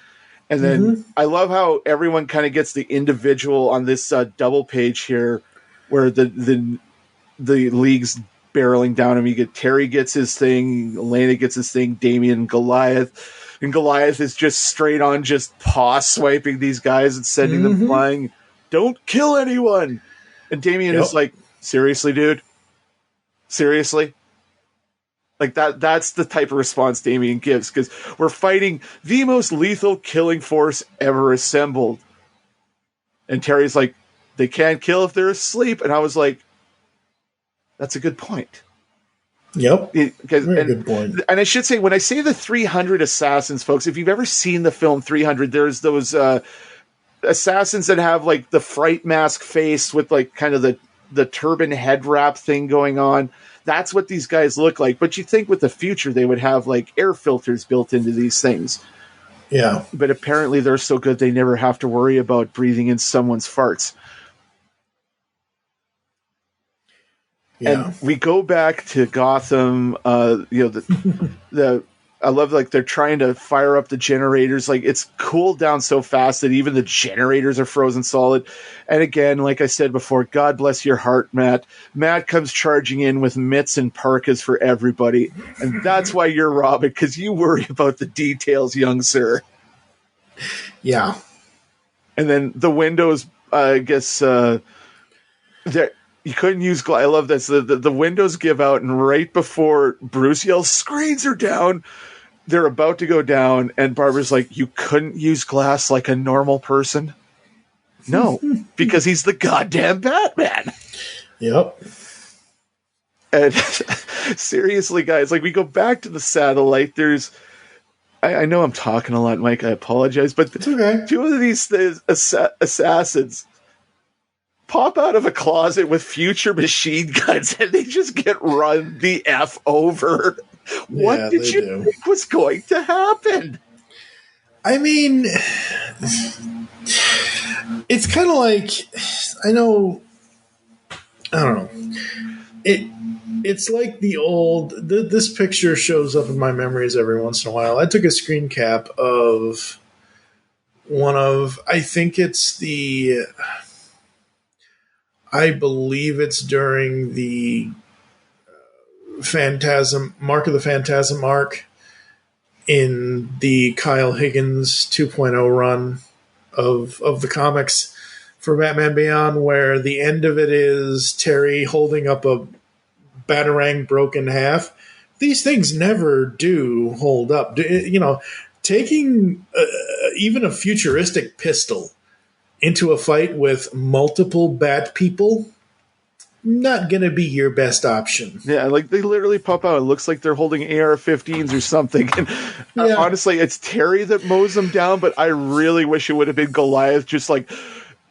And then I love how everyone kind of gets the individual on this double page here, where the league's barreling down him. You get Terry gets his thing, Elena gets his thing, Damien, Goliath, and Goliath is just straight on just paw swiping these guys and sending them flying. Don't kill anyone. And Damien is like, seriously, dude? Seriously? Like that's the type of response Damien gives, because we're fighting the most lethal killing force ever assembled. And Terry's like, they can't kill if they're asleep. And I was like, that's a good point. Yep. Good point. And I should say, when I say the 300 assassins, folks, if you've ever seen the film 300, there's those assassins that have like the fright mask face with like kind of the turban head wrap thing going on. That's what these guys look like. But you think with the future, they would have like air filters built into these things. Yeah. But apparently they're so good, they never have to worry about breathing in someone's farts. Yeah. And we go back to Gotham, I love like they're trying to fire up the generators. Like it's cooled down so fast that even the generators are frozen solid. And again, like I said before, God bless your heart, Matt. Matt comes charging in with mitts and parkas for everybody. And that's why you're Robin, because you worry about the details, young sir. Yeah. And then the windows, I guess, you couldn't use glass. I love this. The windows give out, and right before Bruce yells, "Screens are down," they're about to go down, and Barbara's like, "You couldn't use glass like a normal person?" No, because he's the goddamn Batman. Yep. And seriously, guys, like we go back to the satellite. There's, I know I'm talking a lot, Mike. I apologize, but it's okay. 2 of these assassins pop out of a closet with future machine guns, and they just get run the F over. What did you think was going to happen? I mean, it's kind of like, I don't know. It's like the old. This picture shows up in my memories every once in a while. I took a screen cap of one of. I think it's the. I believe it's during the Phantasm Mark of the Phantasm arc in the Kyle Higgins 2.0 run of the comics for Batman Beyond, where the end of it is Terry holding up a Batarang broken half. These things never do hold up. Taking even a futuristic pistol into a fight with multiple bat people, not going to be your best option. Yeah, like they literally pop out. It looks like they're holding AR-15s or something. And honestly, it's Terry that mows them down, but I really wish it would have been Goliath. Just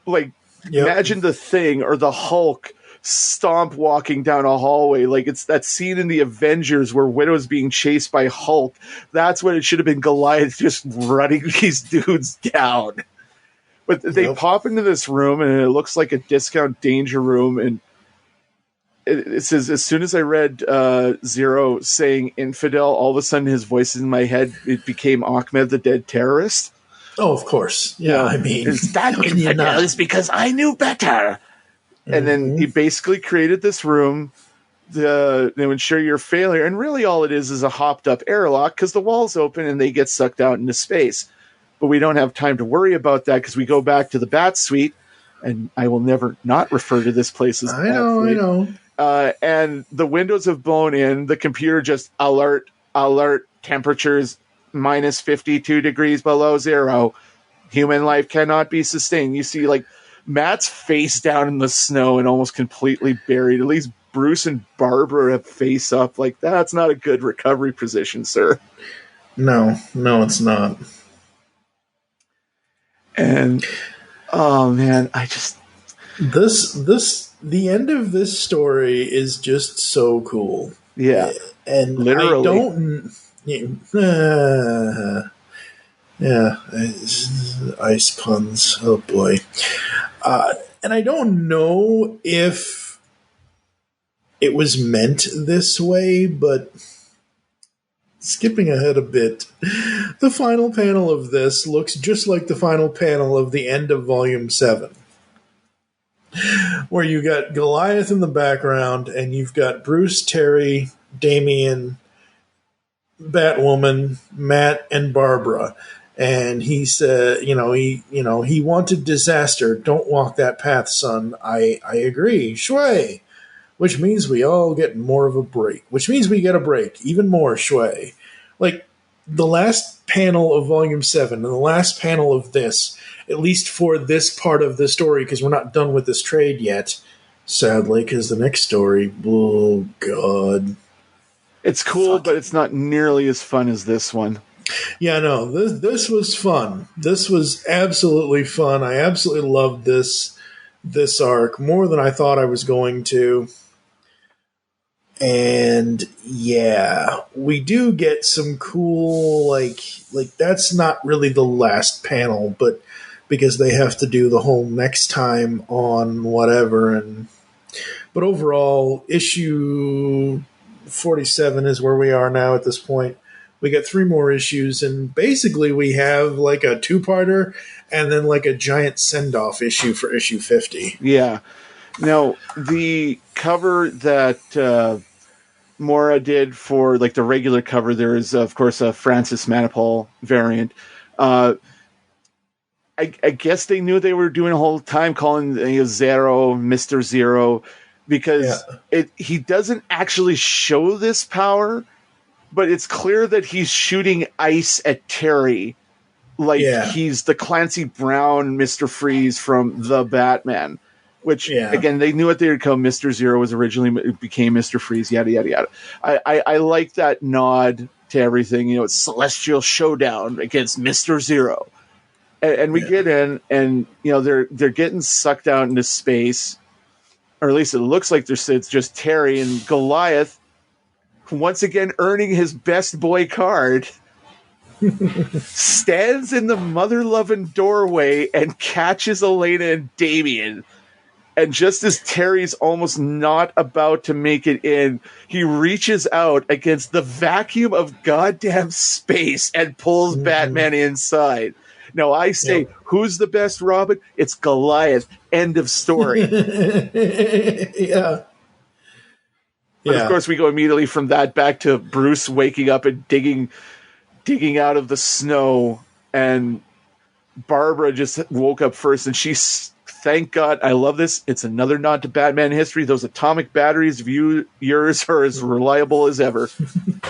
imagine the Thing or the Hulk stomp walking down a hallway. Like it's that scene in the Avengers where Widow's being chased by Hulk. That's what it should have been, Goliath just running these dudes down. But they pop into this room and it looks like a discount danger room, and it says, as soon as I read Zero saying infidel, all of a sudden his voice in my head, it became Ahmed the Dead Terrorist. Oh, of course. Yeah, I mean, it's that infidel is because I knew better. And then he basically created this room to ensure your failure. And really all it is a hopped up airlock because the wall's open and they get sucked out into space. But we don't have time to worry about that because we go back to the Bat Suite, and I will never not refer to this place as I know. And the windows have blown in. The computer just alert, temperatures minus 52 degrees below zero. Human life cannot be sustained. You see, like, Matt's face down in the snow and almost completely buried. At least Bruce and Barbara have face up. Like, that's not a good recovery position, sir. No, it's not. And, oh, man, the end of this story is just so cool. Yeah. And literally. Ice puns. Oh boy. And I don't know if it was meant this way, but skipping ahead a bit, the final panel of this looks just like the final panel of the end of Volume 7. Where you got Goliath in the background, and you've got Bruce, Terry, Damian, Batwoman, Matt, and Barbara. And he said, he wanted disaster. Don't walk that path, son. I agree. Shui. Which means we all get more of a break. Which means we get a break. Even more, Shui. Like, the last panel of Volume 7 and the last panel of this, at least for this part of the story, because we're not done with this trade yet, sadly, because the next story, oh, God. It's cool, but it's not nearly as fun as this one. Yeah, no, this was fun. This was absolutely fun. I absolutely loved this arc more than I thought I was going to. And yeah, we do get some cool, like that's not really the last panel, but because they have to do the whole next time on whatever. But overall, issue 47 is where we are now at this point. We got 3 more issues, and basically we have like a 2-parter and then like a giant send-off issue for issue 50. Yeah. Now, the cover that Mora did for like the regular cover, there is, of course, a Francis Manipul variant. I guess they knew they were doing a whole time calling Zero Mr. Zero, because he doesn't actually show this power, but it's clear that he's shooting ice at Terry, like he's the Clancy Brown Mr. Freeze from The Batman. Which, again, they knew what they would call Mr. Zero was originally became Mr. Freeze, yada, yada, yada. I like that nod to everything. It's Celestial Showdown against Mr. Zero. And we get in, and, they're getting sucked out into space. Or at least it looks like it's just Terry and Goliath, once again earning his best boy card, stands in the mother-loving doorway and catches Elena and Damian. And just as Terry's almost not about to make it in, he reaches out against the vacuum of goddamn space and pulls Batman inside. Now, I say, who's the best Robin? It's Goliath. End of story. Yeah. But of course, we go immediately from that back to Bruce waking up and digging out of the snow, and Barbara just woke up first, and she's, thank God, I love this. It's another nod to Batman history. Those atomic batteries of yours are as reliable as ever.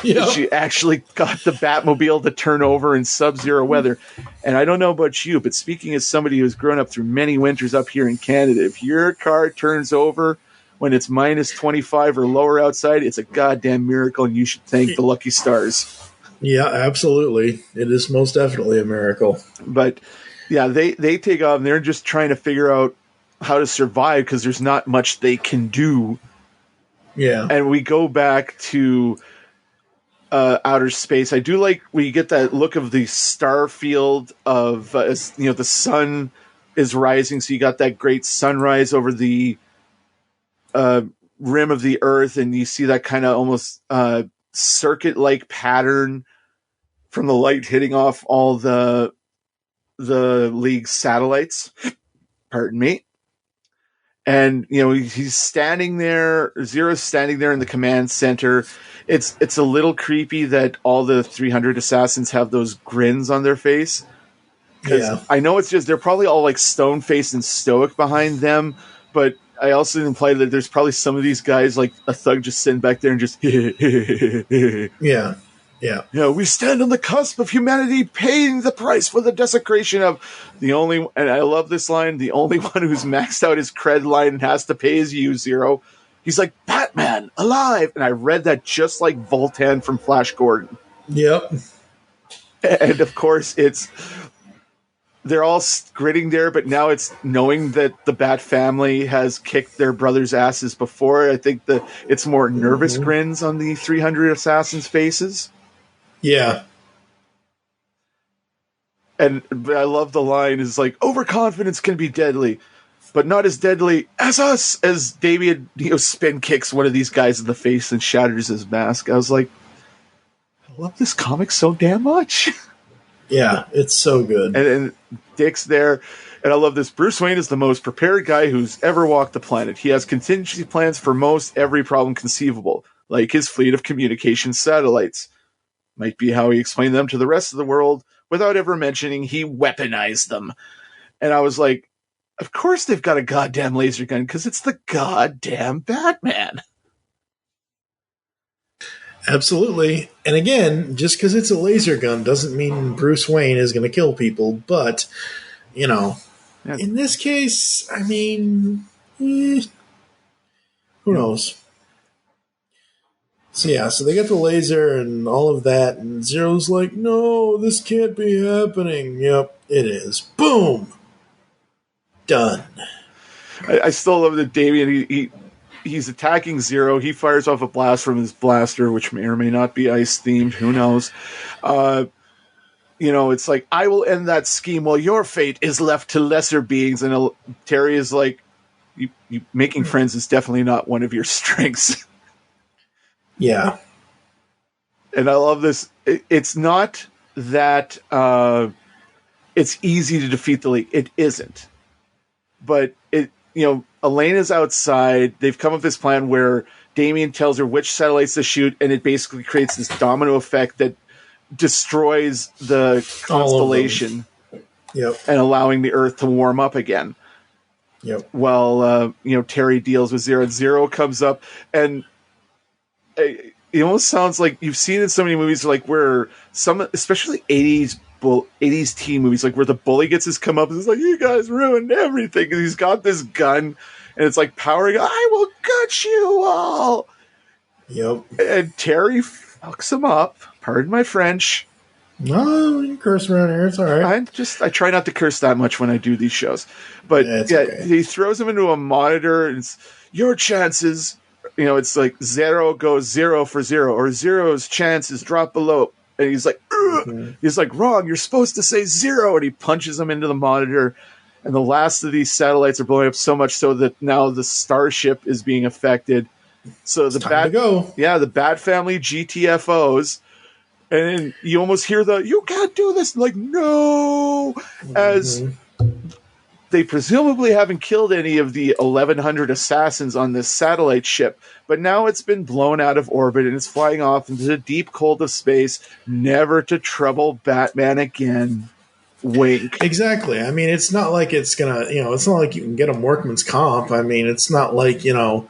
Yep. She actually got the Batmobile to turn over in sub-zero weather. And I don't know about you, but speaking as somebody who's grown up through many winters up here in Canada, if your car turns over when it's minus 25 or lower outside, it's a goddamn miracle, and you should thank the lucky stars. Yeah, absolutely. It is most definitely a miracle. But yeah, they take off, and they're just trying to figure out how to survive because there's not much they can do. Yeah. And we go back to outer space. I do like we get that look of the star field of, the sun is rising, so you got that great sunrise over the rim of the Earth, and you see that kind of almost circuit-like pattern from the light hitting off all the League's satellites. Pardon me. And, he's standing there, Zero's standing there in the command center. It's a little creepy that all the 300 assassins have those grins on their face. Yeah. I know it's just, they're probably all like stone-faced and stoic behind them, but I also implied that there's probably some of these guys, like a thug just sitting back there and just Yeah. Yeah. We stand on the cusp of humanity paying the price for the desecration of and I love this line, the only one who's maxed out his cred line and has to pay is you, Zero. He's like, Batman, alive! And I read that just like Voltan from Flash Gordon. Yep. And of course, they're all gritting there, but now it's knowing that the Bat family has kicked their brothers' asses before. I think it's more nervous grins on the 300 assassins' faces. Yeah. And I love the line is like, overconfidence can be deadly, but not as deadly as us, as Damian spin kicks one of these guys in the face and shatters his mask. I was like, I love this comic so damn much. Yeah, it's so good. And Dick's there, and I love this. Bruce Wayne is the most prepared guy who's ever walked the planet. He has contingency plans for most every problem conceivable, like his fleet of communication satellites. Might be how he explained them to the rest of the world without ever mentioning he weaponized them. And I was like, of course they've got a goddamn laser gun, because it's the goddamn Batman. Absolutely. And again, just because it's a laser gun doesn't mean Bruce Wayne is going to kill people. But, in this case, I mean, who knows? So they get the laser and all of that, and Zero's like, no, this can't be happening. Yep, it is. Boom! Done. I still love that Damian, he's attacking Zero. He fires off a blast from his blaster, which may or may not be ice-themed. Who knows? It's like, I will end that scheme while your fate is left to lesser beings. And Terry is like, you making friends is definitely not one of your strengths. Yeah. And I love this. It's not that it's easy to defeat the League. It isn't. But Elena's outside. They've come up with this plan where Damian tells her which satellites to shoot, and it basically creates this domino effect that destroys the constellation. Yep. And allowing the Earth to warm up again. Yep. While Terry deals with Zero. Zero comes up, and it almost sounds like you've seen in so many movies, like where some, especially 80s teen movies, like where the bully gets his come up and is like, you guys ruined everything. And he's got this gun, and it's like powering, I will gut you all. Yep. And Terry fucks him up. Pardon my French. No, you can curse around here. It's all right. I try not to curse that much when I do these shows. But okay. He throws him into a monitor, and it's your chances. It's like Zero goes 0 for 0, or Zero's chances drop below. And he's like, he's like, wrong, you're supposed to say 0. And he punches him into the monitor. And the last of these satellites are blowing up so much so that now the Starship is being affected. So the the Bat Family GTFOs, and then you almost hear you can't do this, like, no, as they presumably haven't killed any of the 1,100 assassins on this satellite ship, but now it's been blown out of orbit and it's flying off into the deep cold of space, never to trouble Batman again. Wink. Exactly. I mean, it's not like it's gonna, it's not like you can get a workman's comp. I mean, it's not like, the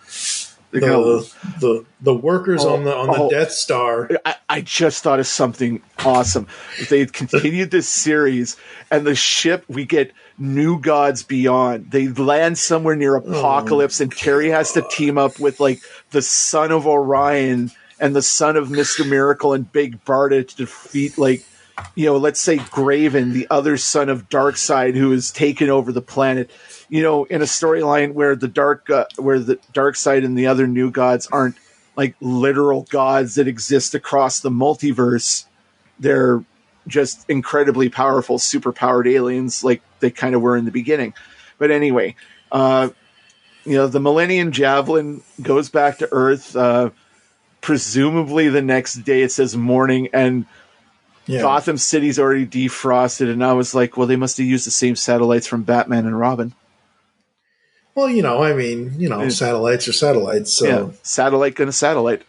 workers on the Death Star. I just thought of something awesome. If they had continued this series and the ship, we get New Gods Beyond. They land somewhere near Apocalypse and Terry has to team up with like the son of Orion and the son of Mr. Miracle and Big Barda to defeat let's say Graven, the other son of Darkseid, who has taken over the planet. In a storyline where the Darkseid and the other New Gods aren't like literal gods that exist across the multiverse. They're just incredibly powerful, super-powered aliens like they kind of were in the beginning. But anyway, the Millennium Javelin goes back to Earth, presumably the next day. It says morning, and Gotham City's already defrosted, and I was like, well, they must have used the same satellites from Batman and Robin. Well, satellites are satellites. So satellite gonna satellite.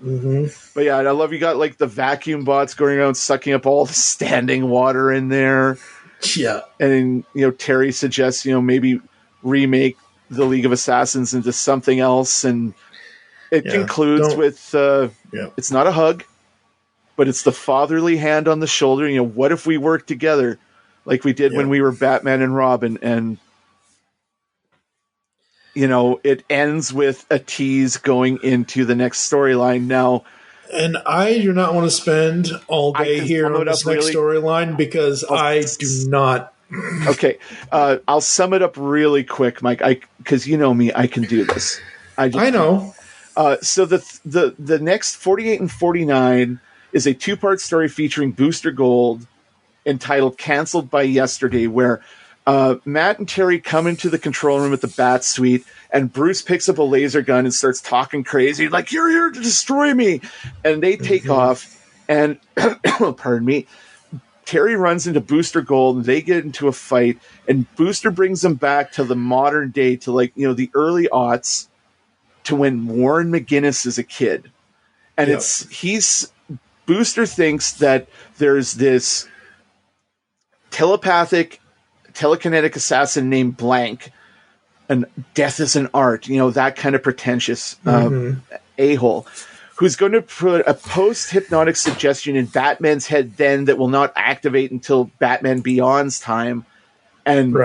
Mm-hmm. But yeah, I love you got like the vacuum bots going around sucking up all the standing water in there. Yeah, and Terry suggests maybe remake the League of Assassins into something else, and it concludes with it's not a hug, but it's the fatherly hand on the shoulder. What if we work together like we did when we were Batman and Robin? And it ends with a tease going into the next storyline now. And I do not want to spend all day here on this next storyline because I do not. Okay. I'll sum it up really quick, Mike, because you know me, I can do this. I know. So the next 48 and 49 is a 2-part story featuring Booster Gold entitled Cancelled by Yesterday, where Matt and Terry come into the control room at the Bat Suite, and Bruce picks up a laser gun and starts talking crazy, like, you're here to destroy me. And they take off, and, pardon me, Terry runs into Booster Gold, and they get into a fight, and Booster brings them back to the modern day, to the early aughts, to when Warren McGinnis is a kid. And Booster thinks that there's this telekinetic assassin named Blank, and death is an art, that kind of pretentious a-hole, who's going to put a post-hypnotic suggestion in Batman's head then that will not activate until Batman Beyond's time, and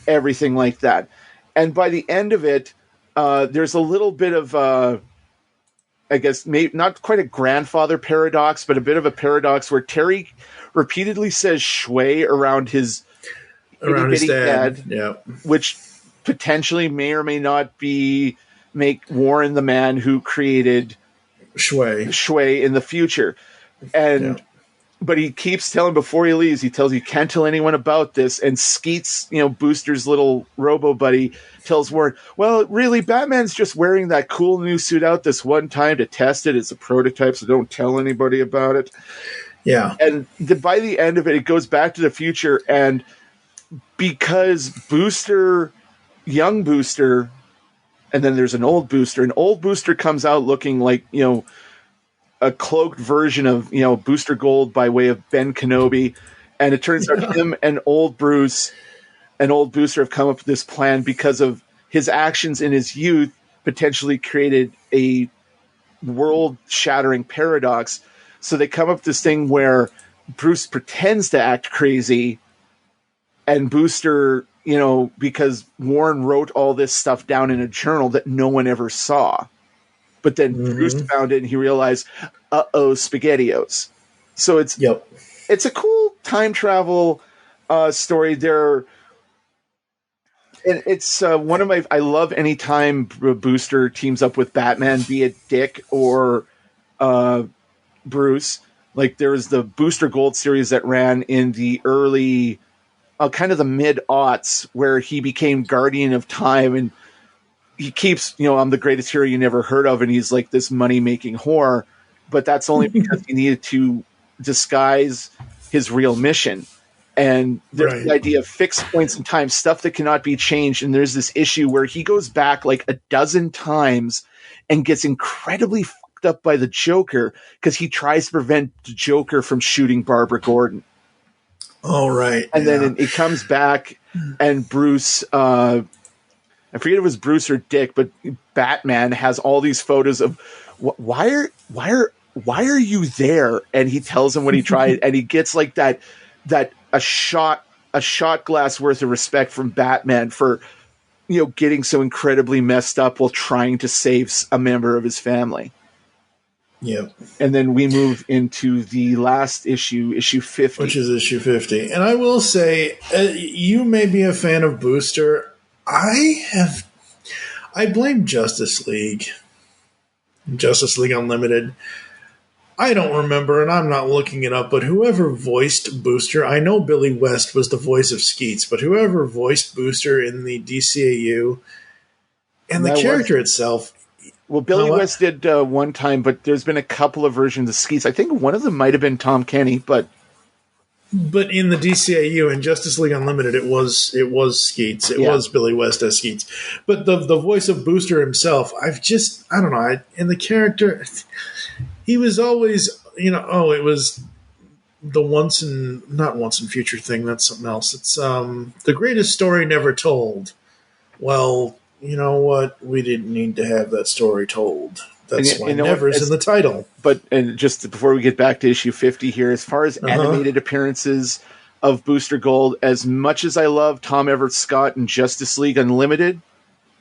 everything like that. And by the end of it, there's a little bit of, I guess, maybe not quite a grandfather paradox, but a bit of a paradox where Terry repeatedly says "shway" around his dad, which potentially may or may not make Warren the man who created Shway in the future. And but he keeps telling, before he leaves, he tells you can't tell anyone about this. And Skeets, Booster's little robo buddy, tells Warren, well, really, Batman's just wearing that cool new suit out this one time to test it. It's a prototype, so don't tell anybody about it. Yeah. And by the end of it, it goes back to the future, and because young Booster, and then there's an old Booster comes out looking like, a cloaked version of, Booster Gold by way of Ben Kenobi. And it turns out him and old Bruce and old Booster have come up with this plan because of his actions in his youth potentially created a world-shattering paradox. So they come up with this thing where Bruce pretends to act crazy, and Booster, because Warren wrote all this stuff down in a journal that no one ever saw. But then Bruce found it and he realized, SpaghettiOs. So it's a cool time travel story there. And it's one of my, I love any time Booster teams up with Batman, be it Dick or Bruce. Like there was the Booster Gold series that ran in the early kind of the mid-aughts where he became guardian of time, and he keeps, I'm the greatest hero you never heard of, and he's like this money-making whore, but that's only because he needed to disguise his real mission. And there's the idea of fixed points in time, stuff that cannot be changed. And there's this issue where he goes back like a dozen times and gets incredibly fucked up by the Joker because he tries to prevent the Joker from shooting Barbara Gordon. Oh, right. And then it comes back, and Bruce, I forget if it was Bruce or Dick, but Batman has all these photos of why are you there? And he tells him when he tried, and he gets like that a shot glass worth of respect from Batman for, getting so incredibly messed up while trying to save a member of his family. Yep. And then we move into the last issue 50. Which is issue 50. And I will say, you may be a fan of Booster. I blame Justice League Unlimited. I don't remember, and I'm not looking it up, but whoever voiced Booster, I know Billy West was the voice of Skeets, but whoever voiced Booster in the DCAU and the character itself. Well, Billy West did one time, but there's been a couple of versions of Skeets. I think one of them might have been Tom Kenny, but in the DCAU and Justice League Unlimited, it was Skeets. It was Billy West as Skeets. But the voice of Booster himself, I don't know. And the character, he was always, it was the not once in future thing. That's something else. It's the greatest story never told. Well, you know what? We didn't need to have that story told. That's why Never's in the title. And just before we get back to issue 50 here, as far as animated appearances of Booster Gold, as much as I love Tom Everett Scott and Justice League Unlimited,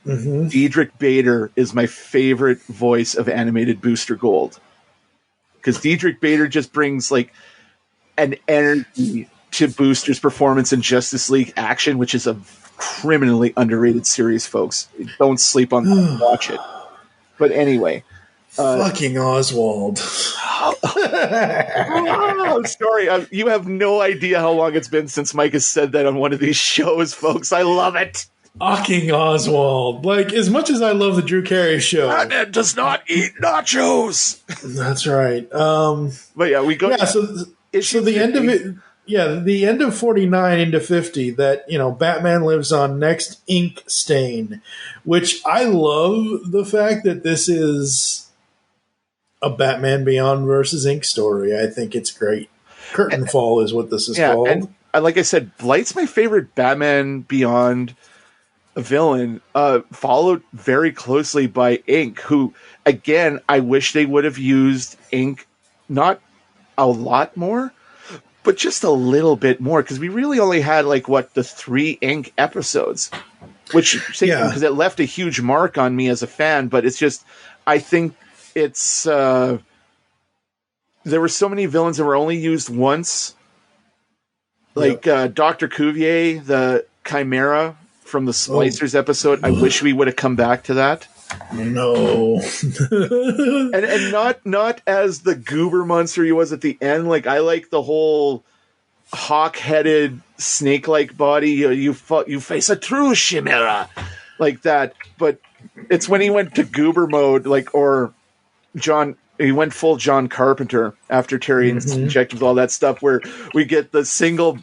Diedrich Bader is my favorite voice of animated Booster Gold. Because Diedrich Bader just brings like an energy to Booster's performance in Justice League Action, which is a criminally underrated series, folks. Don't sleep on that. Watch it. But anyway. Fucking Oswald. I'm sorry. You have no idea how long it's been since Mike has said that on one of these shows, folks. I love it. Fucking Oswald. Like, as much as I love the Drew Carey show. Batman does not eat nachos. That's right. But yeah, we go. Yeah, so the end of it. Yeah, the end of 49 into 50 that, Batman lives on next Ink Stain, which I love the fact that this is a Batman Beyond versus Ink story. I think it's great. Curtain Fall is what this is called. And like I said, Blight's my favorite Batman Beyond villain, followed very closely by Ink, who, again, I wish they would have used Ink not a lot more, but just a little bit more, because we really only had the 3 Ink episodes, which because it left a huge mark on me as a fan. But it's just, I think it's there were so many villains that were only used once, Dr. Cuvier, the Chimera from the Splicers episode. I wish we would have come back to that. No. and not as the goober monster he was at the end. I like the whole hawk-headed snake-like body. You face a true chimera like that. But it's when he went to goober mode, he went full John Carpenter after Terry injected with all that stuff, where we get the single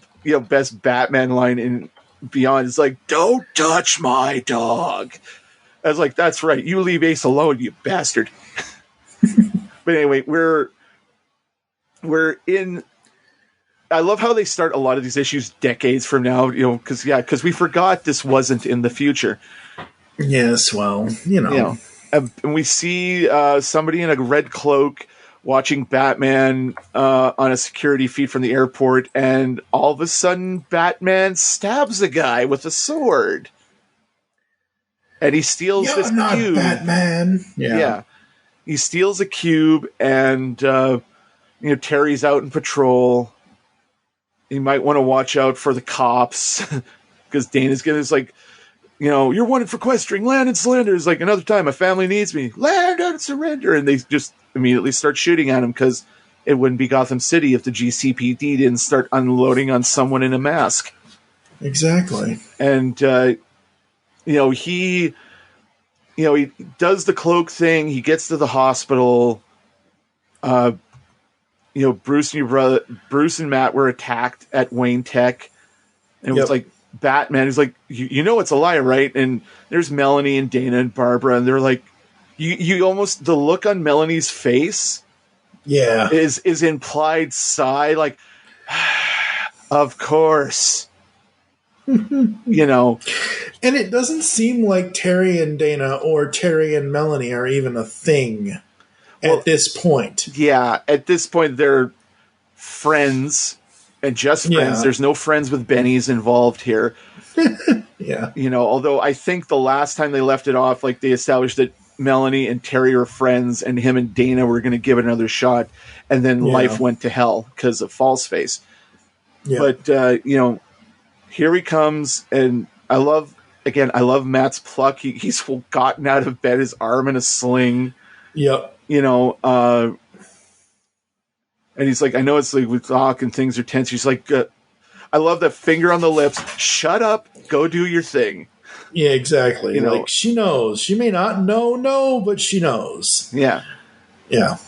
best Batman line in Beyond. It's like, "Don't touch my dog." I was like, that's right. You leave Ace alone, you bastard. But anyway, we're in. I love how they start a lot of these issues decades from now, because we forgot this wasn't in the future. Yes, well, and we see somebody in a red cloak watching Batman on a security feed from the airport, and all of a sudden, Batman stabs a guy with a sword. And he steals this cube. Batman. Yeah. He steals a cube, and Terry's out in patrol. You might want to watch out for the cops, because Dana's you're wanted for questioning, land and surrender. It's another time, my family needs me. Land and surrender. And they just immediately start shooting at him, because it wouldn't be Gotham City if the GCPD didn't start unloading on someone in a mask. exactly. And he does the cloak thing. He gets to the hospital. Bruce and Matt were attacked at Wayne Tech. And it was like Batman. He's like, you know it's a lie, right? And there's Melanie and Dana and Barbara, and they're like, you almost, the look on Melanie's face, is implied sigh, like, of course. And it doesn't seem like Terry and Dana or Terry and Melanie are even a thing at this point. Yeah, at this point they're friends and just friends. There's no friends with Bennies involved here. Although I think the last time they left it off, like, they established that Melanie and Terry are friends and him and Dana were going to give it another shot, and then life went to hell because of Falseface. But here he comes, and I love Matt's pluck. He's gotten out of bed, his arm in a sling. And he's like, I know it's like we talk and things are tense. He's like, I love that finger on the lips. Shut up. Go do your thing. Yeah, exactly. Like, she knows. She may not know, but she knows. Yeah. Yeah.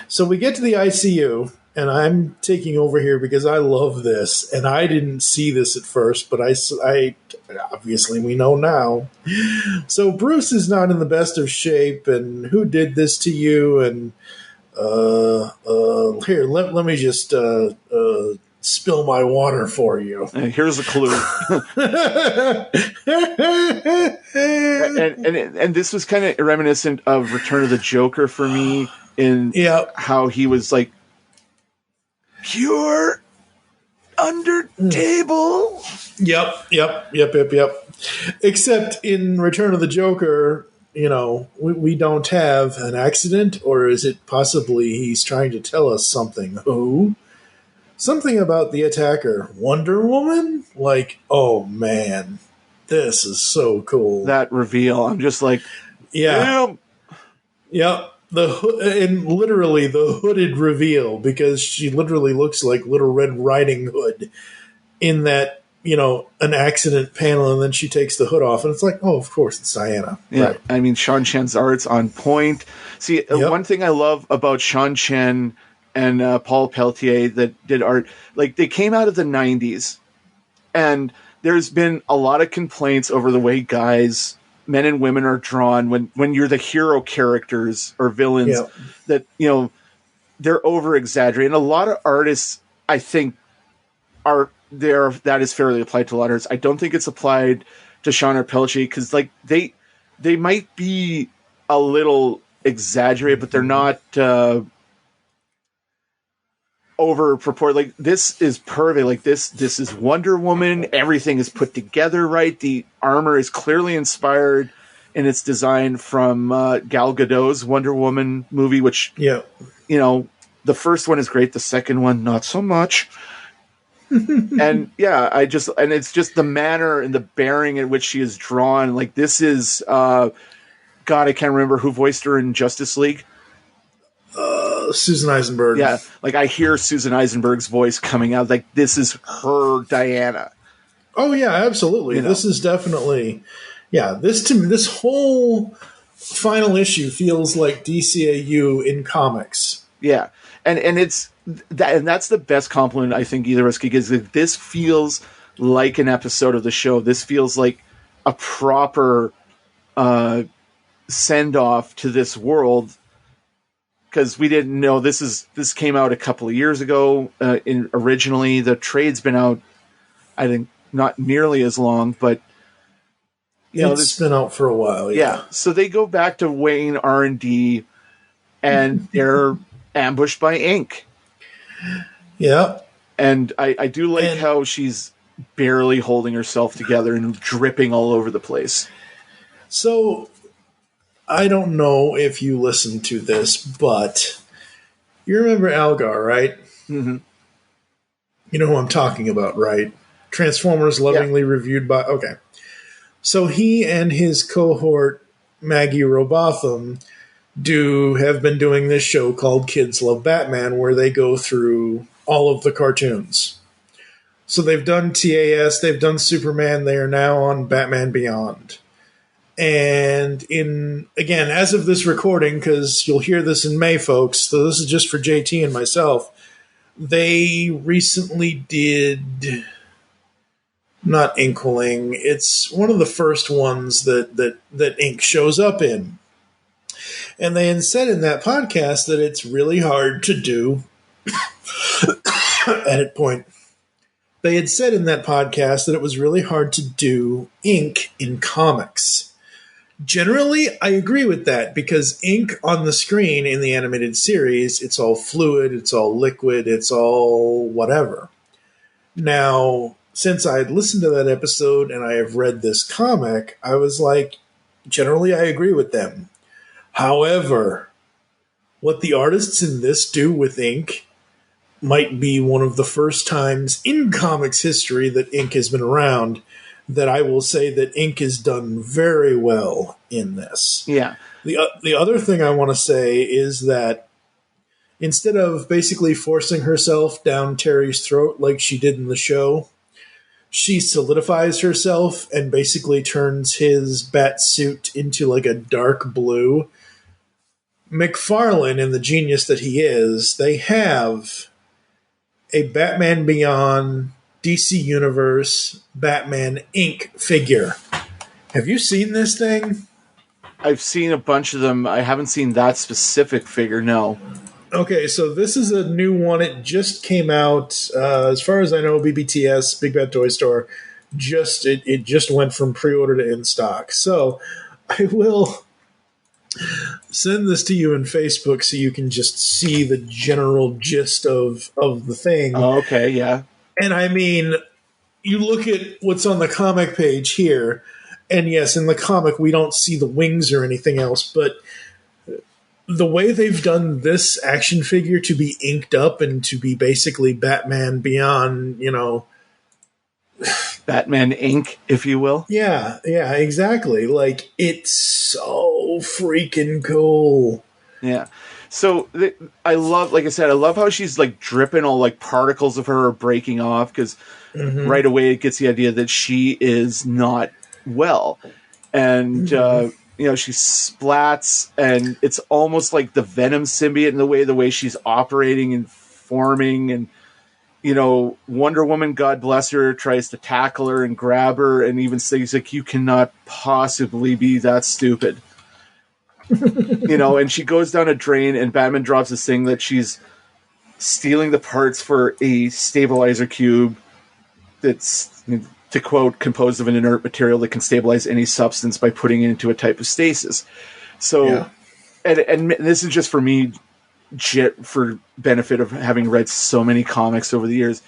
So we get to the ICU, and I'm taking over here because I love this, and I didn't see this at first, but I obviously we know now. So Bruce is not in the best of shape, and who did this to you? And here, let me just spill my water for you. Here's a clue. and this was kind of reminiscent of Return of the Joker for me, in how he was like, you're under table. Yep. Except in Return of the Joker, we don't have an accident, or is it possibly he's trying to tell us something? Who? Something about the attacker. Wonder Woman? Like, oh man, this is so cool. That reveal, I'm just like, damn. Yep. And literally the hooded reveal, because she literally looks like Little Red Riding Hood in that, an accident panel, and then she takes the hood off, and it's like, oh, of course, it's Diana. Yeah, right. I mean, Sean Chen's art's on point. See, one thing I love about Sean Chen and Paul Pelletier that did art, like, they came out of the 90s, and there's been a lot of complaints over the way men and women are drawn when you're the hero characters or villains, that, they're over exaggerating. A lot of artists, I think, are there. That is fairly applied to a lot of artists. I don't think it's applied to Sean or Pelletier, because like they might be a little exaggerated, but they're not over proportion. Like, this is perfect. Like, this is Wonder Woman. Everything is put together right. The armor is clearly inspired in its design from Gal Gadot's Wonder Woman movie, which, the first one is great. The second one, not so much. And it's just the manner and the bearing in which she is drawn. Like, this is, God, I can't remember who voiced her in Justice League. Susan Eisenberg. Yeah, like, I hear Susan Eisenberg's voice coming out. Like, this is her Diana. Oh yeah, absolutely. This is definitely, this whole final issue feels like DCAU in comics. Yeah, and it's that, and that's the best compliment I think either of us could give. Is this feels like an episode of the show. This feels like a proper send off to this world, because we didn't know this came out a couple of years ago. Originally, the trade's been out, I think, not nearly as long, but it's been out for a while. Yeah. So they go back to Wayne R&D, and they're ambushed by Ink. Yeah. And I do like how she's barely holding herself together and dripping all over the place. So I don't know if you listened to this, but you remember Algar, right? Mm-hmm. You know who I'm talking about, right? Transformers lovingly reviewed by... Okay. So he and his cohort, Maggie Robotham, have been doing this show called Kids Love Batman, where they go through all of the cartoons. So they've done TAS, they've done Superman, they are now on Batman Beyond. And again, as of this recording, because you'll hear this in May, folks, so this is just for JT and myself, they recently did, not Inkling, it's one of the first ones that Ink shows up in. And they had said in that podcast that it's really hard to do, edit point, they had said in that podcast that it was really hard to do ink in comics. Generally, I agree with that, because ink on the screen in the animated series, it's all fluid, it's all liquid, it's all whatever. Now, since I had listened to that episode and I have read this comic, I was like, generally I agree with them. However, what the artists in this do with ink might be one of the first times in comics history that ink has been around that I will say that ink is done very well in this. Yeah. The other thing I want to say is that instead of basically forcing herself down Terry's throat like she did in the show, she solidifies herself and basically turns his bat suit into like a dark blue. McFarlane, and the genius that he is, they have a Batman Beyond DC Universe Batman Inc. figure. Have you seen this thing? I've seen a bunch of them. I haven't seen that specific figure, no. Okay, so this is a new one. It just came out, as far as I know, BBTS, Big Bad Toy Store, it just went from pre-order to in stock. So I will send this to you in Facebook so you can just see the general gist of the thing. Oh, okay, yeah. And I mean, you look at what's on the comic page here, and yes, in the comic we don't see the wings or anything else, but the way they've done this action figure to be inked up and to be basically Batman Beyond, Batman Inc., if you will. Yeah, exactly. Like, it's so freaking cool. Yeah. So I love, like I said, I love how she's like dripping, all like particles of her are breaking off, because right away it gets the idea that she is not well. And, she splats, and it's almost like the Venom symbiote in the way she's operating and forming. And, Wonder Woman, God bless her, tries to tackle her and grab her and even says, like, you cannot possibly be that stupid. And she goes down a drain, and Batman drops this thing that she's stealing the parts for a stabilizer cube that's, to quote, composed of an inert material that can stabilize any substance by putting it into a type of stasis. So, and this is just for me, for benefit of having read so many comics over the years.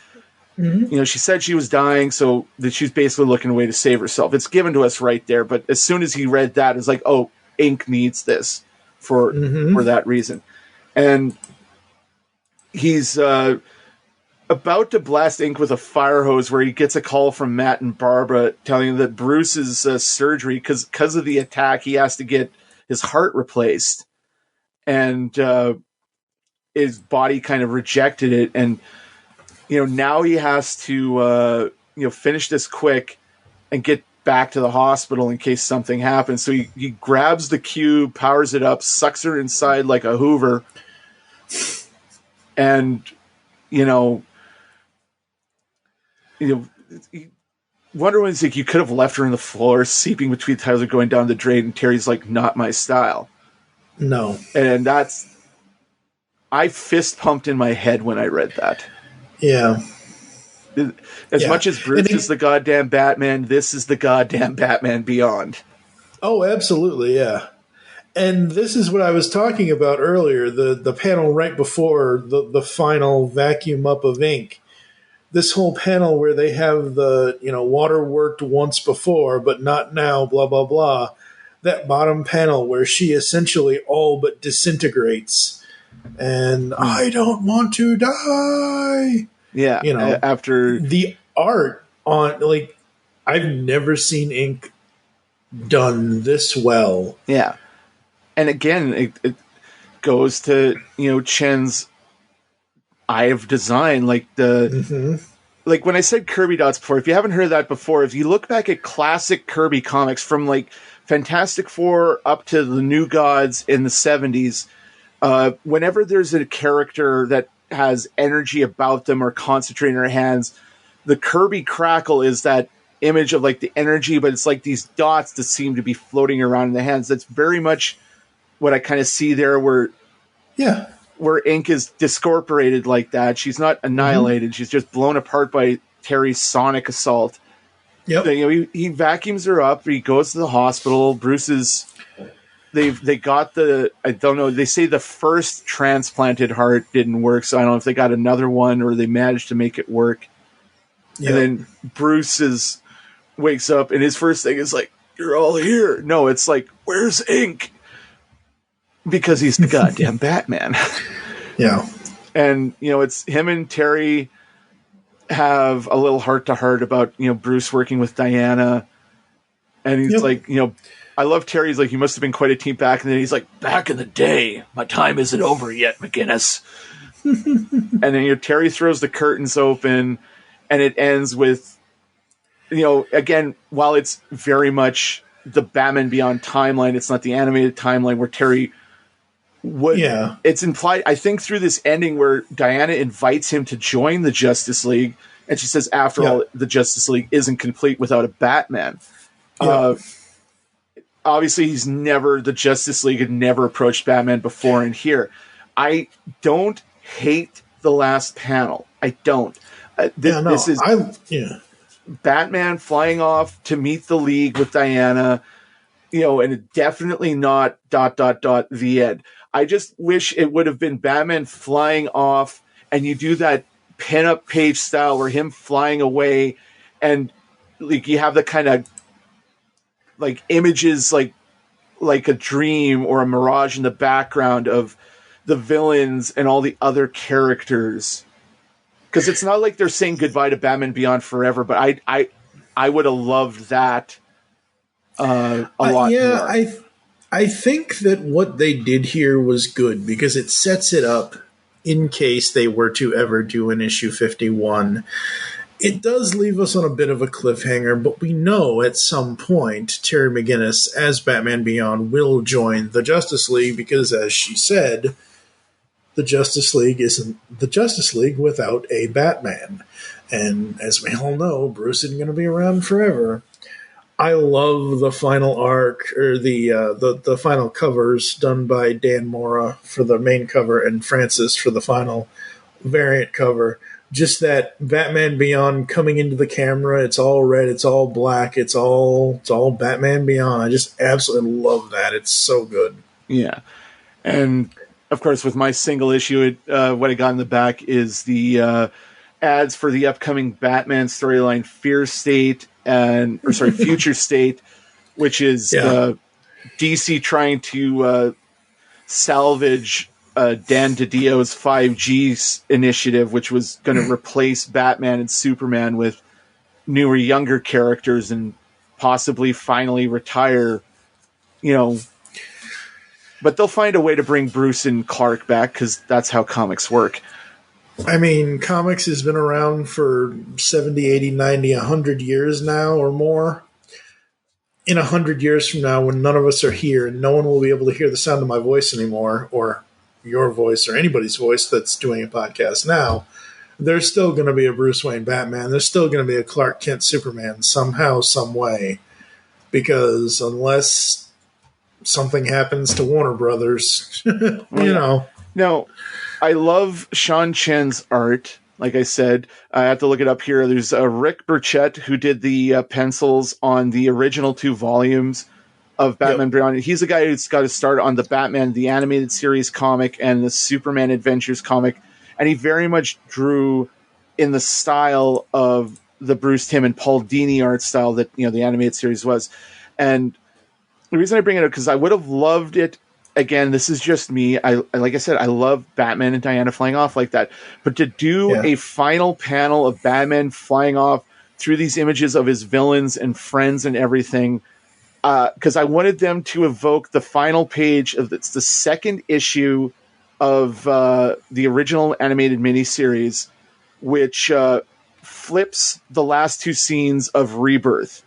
She said she was dying, so that she's basically looking a way to save herself. It's given to us right there, but as soon as he read that, it's like, oh, Ink needs this for that reason. And he's about to blast Ink with a fire hose, where he gets a call from Matt and Barbara telling him that Bruce's surgery, because of the attack, he has to get his heart replaced. And his body kind of rejected it. And, now he has to, finish this quick and get back to the hospital in case something happens. So he grabs the cube, powers it up, sucks her inside like a Hoover. And, Wonder Woman's like, you could have left her on the floor, seeping between tiles or going down the drain. And Terry's like, not my style. No. And I fist pumped in my head when I read that. Yeah. As much as Bruce is the goddamn Batman, this is the goddamn Batman Beyond. Oh, absolutely, yeah. And this is what I was talking about earlier, the panel right before the final vacuum up of ink. This whole panel where they have the, water worked once before, but not now, blah, blah, blah. That bottom panel where she essentially all but disintegrates. And I don't want to die. Yeah, after the art on, like, I've never seen ink done this well. Yeah. And again, it goes to, Chen's eye of design, like the like when I said Kirby dots before, if you haven't heard that before, if you look back at classic Kirby comics from like Fantastic Four up to the New Gods in the 70s, whenever there's a character that has energy about them or concentrating their hands, the Kirby crackle is that image of like the energy, but it's like these dots that seem to be floating around in the hands. That's very much what I kind of see there, where Ink is discorporated like that. She's not annihilated. She's just blown apart by Terry's sonic assault. Yep. You know, he vacuums her up. He goes to the hospital. Bruce is... They got the... I don't know. They say the first transplanted heart didn't work, so I don't know if they got another one or they managed to make it work. Yep. And then Bruce wakes up, and his first thing is like, "You're all here." No, it's like, "Where's Ink?" Because he's the goddamn Batman. Yeah. And, you know, it's him and Terry have a little heart-to-heart about, you know, Bruce working with Diana. And he's like, you know, I love Terry's like, "You must have been quite a team back." And then he's like, "Back in the day, my time isn't over yet, McGinnis." And then, you know, Terry throws the curtains open, and it ends with, you know, again, while it's very much the Batman Beyond timeline, it's not the animated timeline where Terry... It's implied, I think, through this ending where Diana invites him to join the Justice League, and she says, after all, the Justice League isn't complete without a Batman. Obviously, the Justice League had never approached Batman before in here. I don't hate the last panel. I don't. This is Batman flying off to meet the League with Diana, you know, and definitely not ... the end. I just wish it would have been Batman flying off, and you do that pin-up page style where him flying away, and like you have the kind of like images like a dream or a mirage in the background of the villains and all the other characters. Because it's not like they're saying goodbye to Batman Beyond forever, but I would have loved that a lot more. I think that what they did here was good because it sets it up in case they were to ever do an issue 51. It does leave us on a bit of a cliffhanger, but we know at some point Terry McGinnis, as Batman Beyond, will join the Justice League because, as she said, the Justice League isn't the Justice League without a Batman. And as we all know, Bruce isn't going to be around forever. I love the final arc, or the final covers done by Dan Mora for the main cover and Francis for the final variant cover. Just that Batman Beyond coming into the camera, it's all red, it's all black, it's all Batman Beyond. I just absolutely love that. It's so good. Yeah. And of course, with my single issue, what I got in the back is the ads for the upcoming Batman storyline, Future State, which is DC trying to salvage Dan DiDio's 5G initiative, which was going to replace Batman and Superman with newer, younger characters and possibly finally retire, you know. But they'll find a way to bring Bruce and Clark back because that's how comics work. I mean, comics has been around for 70, 80, 90, 100 years now or more. In 100 years from now, when none of us are here and no one will be able to hear the sound of my voice anymore, or your voice or anybody's voice that's doing a podcast now, there's still going to be a Bruce Wayne Batman. There's still going to be a Clark Kent Superman somehow, some way. Because unless something happens to Warner Brothers, you know. No. I love Sean Chen's art. Like I said, I have to look it up here. There's Rick Burchett, who did the pencils on the original 2 volumes of Batman Beyond. He's the guy who's got to start on the Batman, the animated series comic, and the Superman Adventures comic. And he very much drew in the style of the Bruce Timm and Paul Dini art style that, you know, the animated series was. And the reason I bring it up, because I would have loved it. Again, this is just me. Like I said, I love Batman and Diana flying off like that. But to do a final panel of Batman flying off through these images of his villains and friends and everything, because I wanted them to evoke the final page of the second issue of the original animated miniseries, which flips the last two scenes of Rebirth.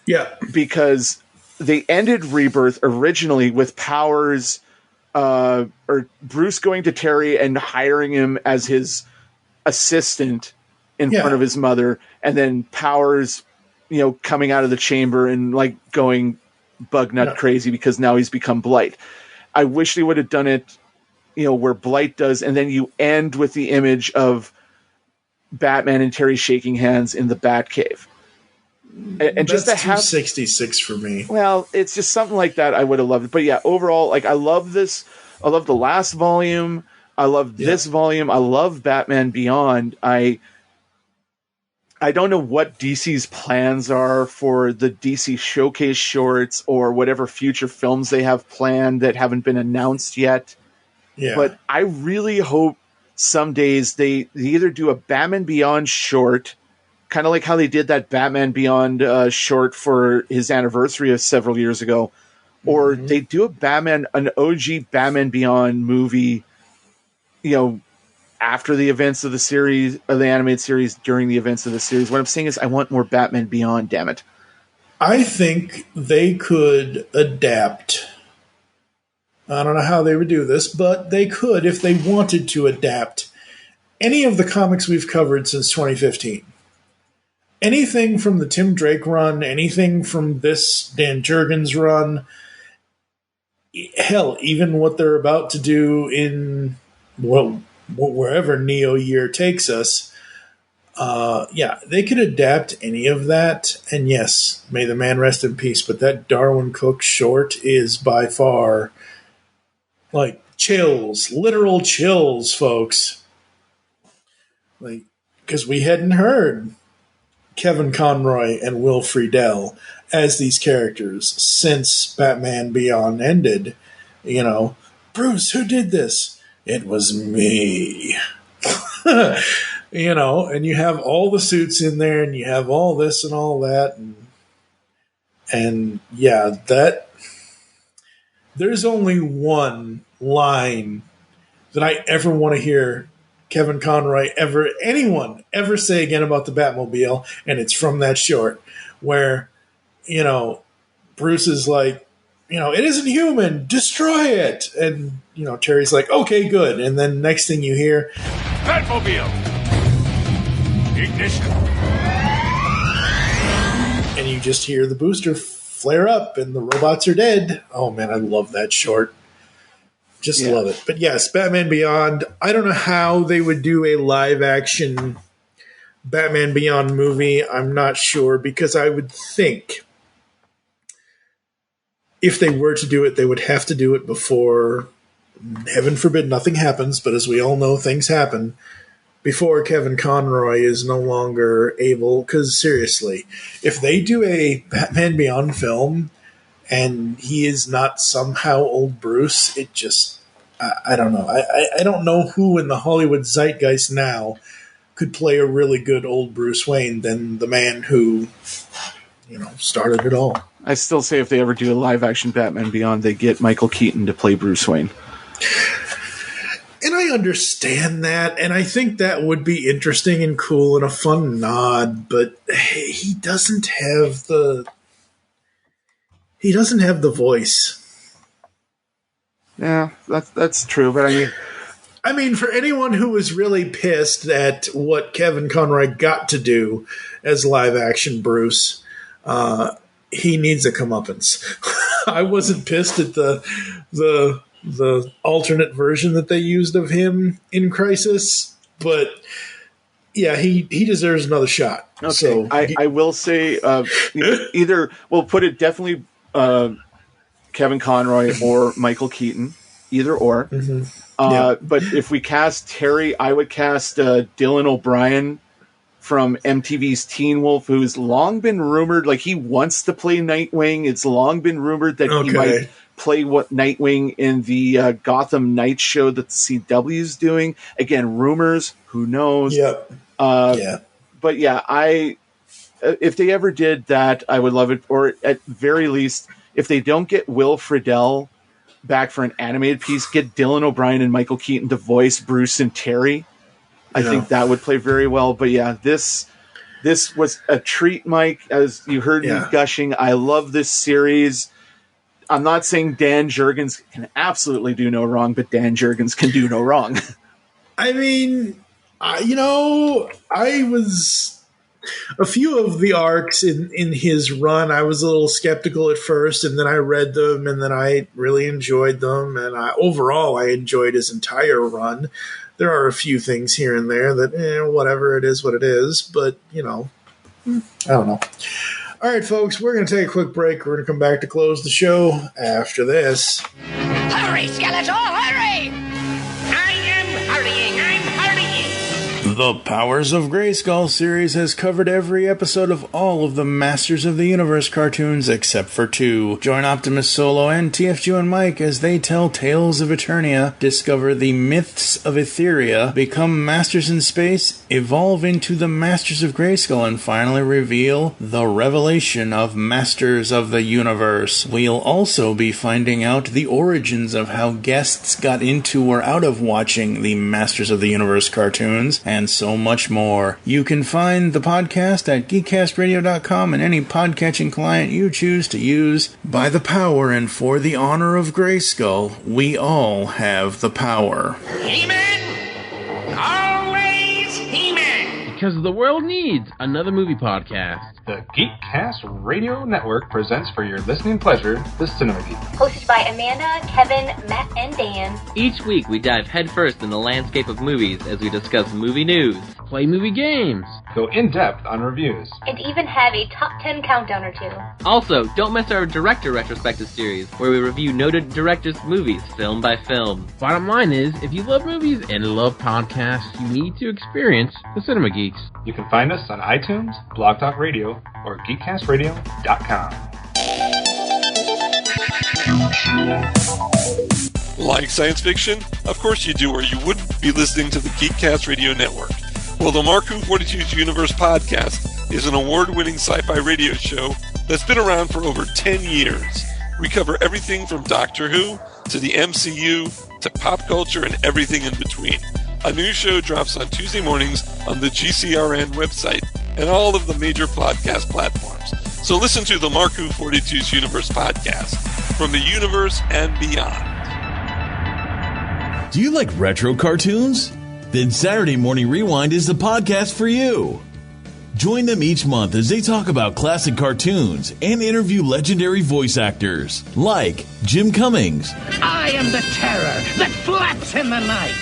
Yeah. Because they ended Rebirth originally with Powers, or Bruce going to Terry and hiring him as his assistant in front of his mother, and then Powers, coming out of the chamber and like going bug nut crazy because now he's become Blight. I wish they would have done it, where Blight does, and then you end with the image of Batman and Terry shaking hands in the Batcave. And just to have 66 for me. Well, it's just something like that. I would have loved it. But yeah, overall, like I love this. I love the last volume. I love this volume. I love Batman Beyond. I don't know what DC's plans are for the DC Showcase shorts or whatever future films they have planned that haven't been announced yet. Yeah. But I really hope some days they either do a Batman Beyond short, kind of like how they did that Batman Beyond short for his anniversary of several years ago, or they do an OG Batman Beyond movie, after the events of the series, or the animated series, during the events of the series. What I'm saying is I want more Batman Beyond, damn it. I think they could adapt. I don't know how they would do this, but they could, if they wanted to adapt any of the comics we've covered since 2015. Anything from the Tim Drake run, anything from this Dan Jurgens run, hell, even what they're about to do in, wherever Neo year takes us, they could adapt any of that. And yes, may the man rest in peace, but that Darwin Cook short is by far like chills, literal chills, folks. Like, because we hadn't heard Kevin Conroy and Will Friedle as these characters since Batman Beyond ended. Bruce, who did this? It was me. And you have all the suits in there, and you have all this and all that, and that there's only one line that I ever want to hear Kevin Conroy anyone ever say again about the Batmobile, and it's from that short where, Bruce is like, it isn't human, destroy it. And, Terry's like, okay, good. And then next thing you hear, Batmobile! Ignition! And you just hear the booster flare up and the robots are dead. Oh man, I love that short. Just love it. But yes, Batman Beyond, I don't know how they would do a live action Batman Beyond movie. I'm not sure, because I would think if they were to do it, they would have to do it before, heaven forbid nothing happens, but as we all know, things happen, before Kevin Conroy is no longer able. Because seriously, if they do a Batman Beyond film and he is not somehow old Bruce, it just, I don't know. I don't know who in the Hollywood zeitgeist now could play a really good old Bruce Wayne than the man who, started it all. I still say if they ever do a live-action Batman Beyond, they get Michael Keaton to play Bruce Wayne. And I understand that, and I think that would be interesting and cool and a fun nod, but he doesn't have the voice. Yeah, that's true, but I mean, for anyone who was really pissed at what Kevin Conroy got to do as live-action Bruce, he needs a comeuppance. I wasn't pissed at the alternate version that they used of him in Crisis, but yeah, he deserves another shot. Okay, so I will say either we'll put it definitely Kevin Conroy or Michael Keaton, either or. Mm-hmm. But if we cast Terry, I would cast Dylan O'Brien from MTV's Teen Wolf, who's long been rumored, like he wants to play Nightwing. It's long been rumored that he might play Nightwing in the Gotham Night show that the CW's doing. Again, rumors, who knows? Yep. But yeah, if they ever did that, I would love it. Or at very least, if they don't get Will Friedle back for an animated piece, get Dylan O'Brien and Michael Keaton to voice Bruce and Terry. I think that would play very well. But yeah, this was a treat, Mike. As you heard me gushing, I love this series. I'm not saying Dan Jurgens can absolutely do no wrong, but Dan Jurgens can do no wrong. I mean, I was a few of the arcs in his run. I was a little skeptical at first, and then I read them, and then I really enjoyed them. And overall, I enjoyed his entire run. There are a few things here and there that, whatever, it is what it is. But, I don't know. All right, folks, we're going to take a quick break. We're going to come back to close the show after this. Hurry, Skeletor, hurry! I am hurrying, I'm hurrying! The Powers of Grayskull series has covered every episode of all of the Masters of the Universe cartoons except for 2. Join Optimus Solo and TFG1Mike as they tell tales of Eternia, discover the myths of Etheria, become masters in space, evolve into the Masters of Grayskull, and finally reveal the revelation of Masters of the Universe. We'll also be finding out the origins of how guests got into or out of watching the Masters of the Universe cartoons, and so much more. You can find the podcast at geekcastradio.com and any podcatching client you choose to use. By the power and for the honor of Grayskull, we all have the power. He-Man! Always He-Man! Because the world needs another movie podcast. The Geekcast Radio Network presents for your listening pleasure The Cinema Geek. Hosted by Amanda, Kevin, Matt, and Dan. Each week we dive headfirst in the landscape of movies as we discuss movie news, play movie games, go in-depth on reviews, and even have a top 10 countdown or 2. Also, don't miss our director retrospective series, where we review noted directors' movies film by film. Bottom line is, if you love movies and love podcasts, you need to experience the Cinema Geeks. You can find us on iTunes, Blog Talk Radio, or geekcastradio.com. Like science fiction? Of course you do, or you wouldn't be listening to the Geekcast Radio Network. Well, the Mark Who 42's Universe podcast is an award-winning sci-fi radio show that's been around for over 10 years. We cover everything from Doctor Who to the MCU to pop culture and everything in between. A new show drops on Tuesday mornings on the GCRN website and all of the major podcast platforms. So listen to the Mark Who 42's Universe podcast from the universe and beyond. Do you like retro cartoons? Then Saturday Morning Rewind is the podcast for you. Join them each month as they talk about classic cartoons and interview legendary voice actors like Jim Cummings. I am the terror that flaps in the night.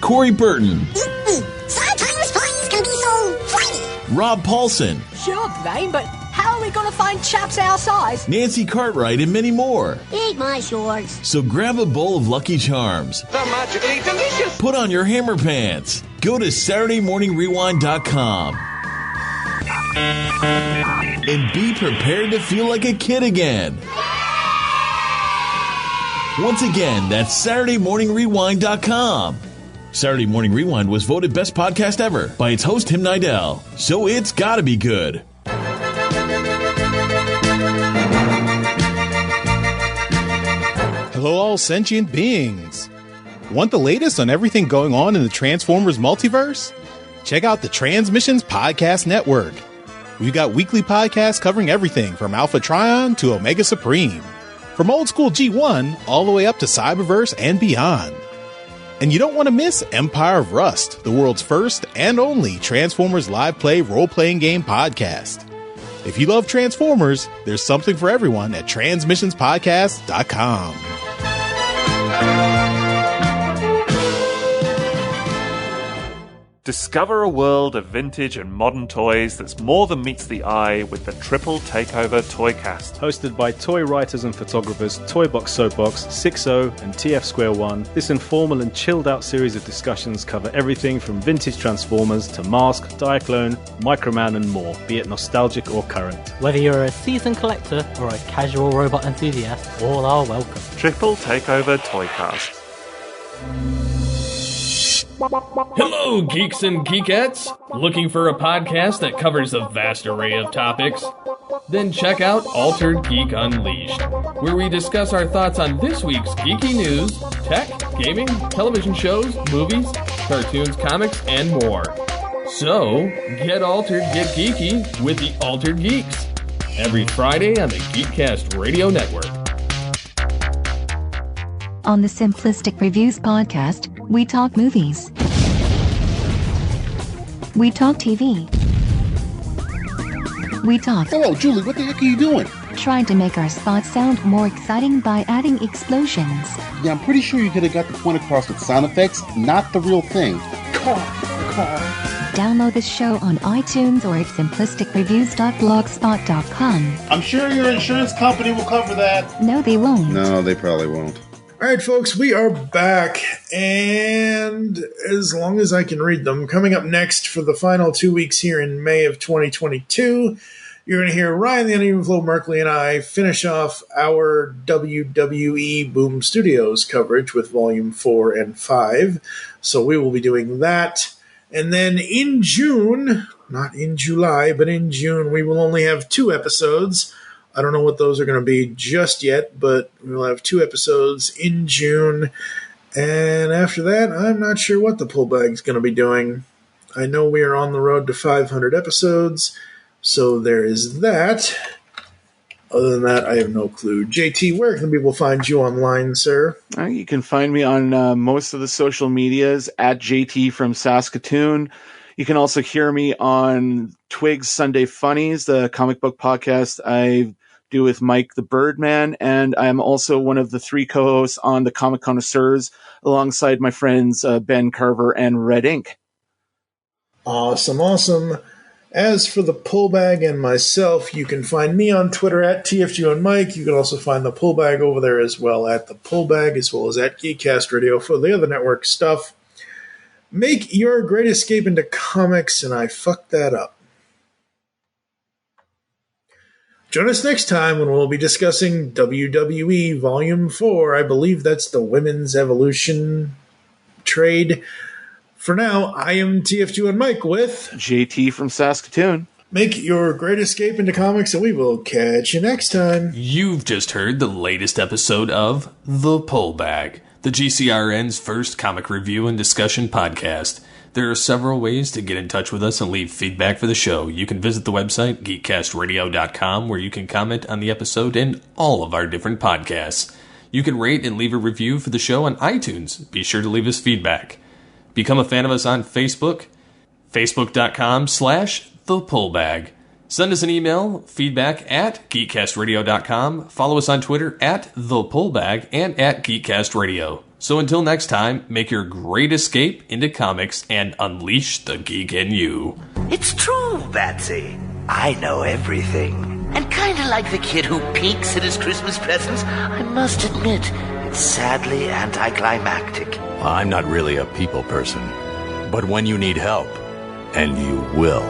Corey Burton. Sometimes toys can be so flighty. Rob Paulson. Sure, Dwayne, but how are we going to find chaps our size? Nancy Cartwright and many more. Eat my shorts. So grab a bowl of Lucky Charms. They're magically delicious. Put on your hammer pants. Go to SaturdayMorningRewind.com. And be prepared to feel like a kid again. Once again, that's SaturdayMorningRewind.com. Saturday Morning Rewind was voted Best Podcast Ever by its host, Tim Nidell. So it's gotta be good. Hello, all sentient beings. Want the latest on everything going on in the Transformers multiverse? Check out the Transmissions Podcast Network. We've got weekly podcasts covering everything from Alpha Trion to Omega Supreme. From old school G1 all the way up to Cyberverse and beyond. And you don't want to miss Empire of Rust, the world's first and only Transformers live play role-playing game podcast. If you love Transformers, there's something for everyone at transmissionspodcast.com. Discover a world of vintage and modern toys that's more than meets the eye with the Triple Takeover Toycast. Hosted by toy writers and photographers Toybox Soapbox, 6O, and TF Square 1, this informal and chilled out series of discussions cover everything from vintage Transformers to Mask, Diaclone, Microman and more, be it nostalgic or current. Whether you're a seasoned collector or a casual robot enthusiast, all are welcome. Triple Takeover Toycast. Hello, geeks and geekettes! Looking for a podcast that covers a vast array of topics? Then check out Altered Geek Unleashed, where we discuss our thoughts on this week's geeky news, tech, gaming, television shows, movies, cartoons, comics, and more. So, get altered, get geeky with the Altered Geeks. Every Friday on the Geekcast Radio Network. On the Simplistic Reviews podcast, we talk movies. We talk TV. We talk... Hello, Julie, what the heck are you doing? Trying to make our spots sound more exciting by adding explosions. Yeah, I'm pretty sure you could have got the point across with sound effects, not the real thing. Car. Download the show on iTunes or at simplisticreviews.blogspot.com. I'm sure your insurance company will cover that. No, they won't. No, they probably won't. All right, folks, we are back, and as long as I can read them, coming up next for the final 2 weeks here in May of 2022, you're going to hear Ryan the Uneven Flow Merkley and I finish off our WWE Boom Studios coverage with Volume 4 and 5, so we will be doing that. And then in June, not in July, but in June, we will only have 2 episodes. I don't know what those are going to be just yet, but we'll have 2 episodes in June. And after that, I'm not sure what the pullbag's going to be doing. I know we are on the road to 500 episodes, so there is that. Other than that, I have no clue. JT, where can people find you online, sir? You can find me on most of the social medias at JT from Saskatoon. You can also hear me on Twig's Sunday Funnies, the comic book podcast I do with Mike the Birdman, and I'm also one of the 3 co-hosts on the Comic Connoisseurs alongside my friends Ben Carver and Red Ink. Awesome. As for the Pullbag and myself, you can find me on Twitter at TFG1Mike. You can also find the Pullbag over there as well at the Pullbag, as well as at Geekcast Radio for the other network stuff. Make your great escape into comics, and I fucked that up. Join us next time when we'll be discussing WWE Volume 4. I believe that's the Women's Evolution trade. For now, I am TFG1Mike with JT from Saskatoon. Make your great escape into comics, and we will catch you next time. You've just heard the latest episode of The Pullbag, the GCRN's first comic review and discussion podcast. There are several ways to get in touch with us and leave feedback for the show. You can visit the website, geekcastradio.com, where you can comment on the episode and all of our different podcasts. You can rate and leave a review for the show on iTunes. Be sure to leave us feedback. Become a fan of us on Facebook, facebook.com/thepullbag. Send us an email, feedback at geekcastradio.com. Follow us on Twitter at thepullbag and at geekcastradio. So until next time, make your great escape into comics and unleash the geek in you. It's true, Batsy. I know everything. And kinda like the kid who peeks at his Christmas presents, I must admit, it's sadly anticlimactic. I'm not really a people person, but when you need help, and you will,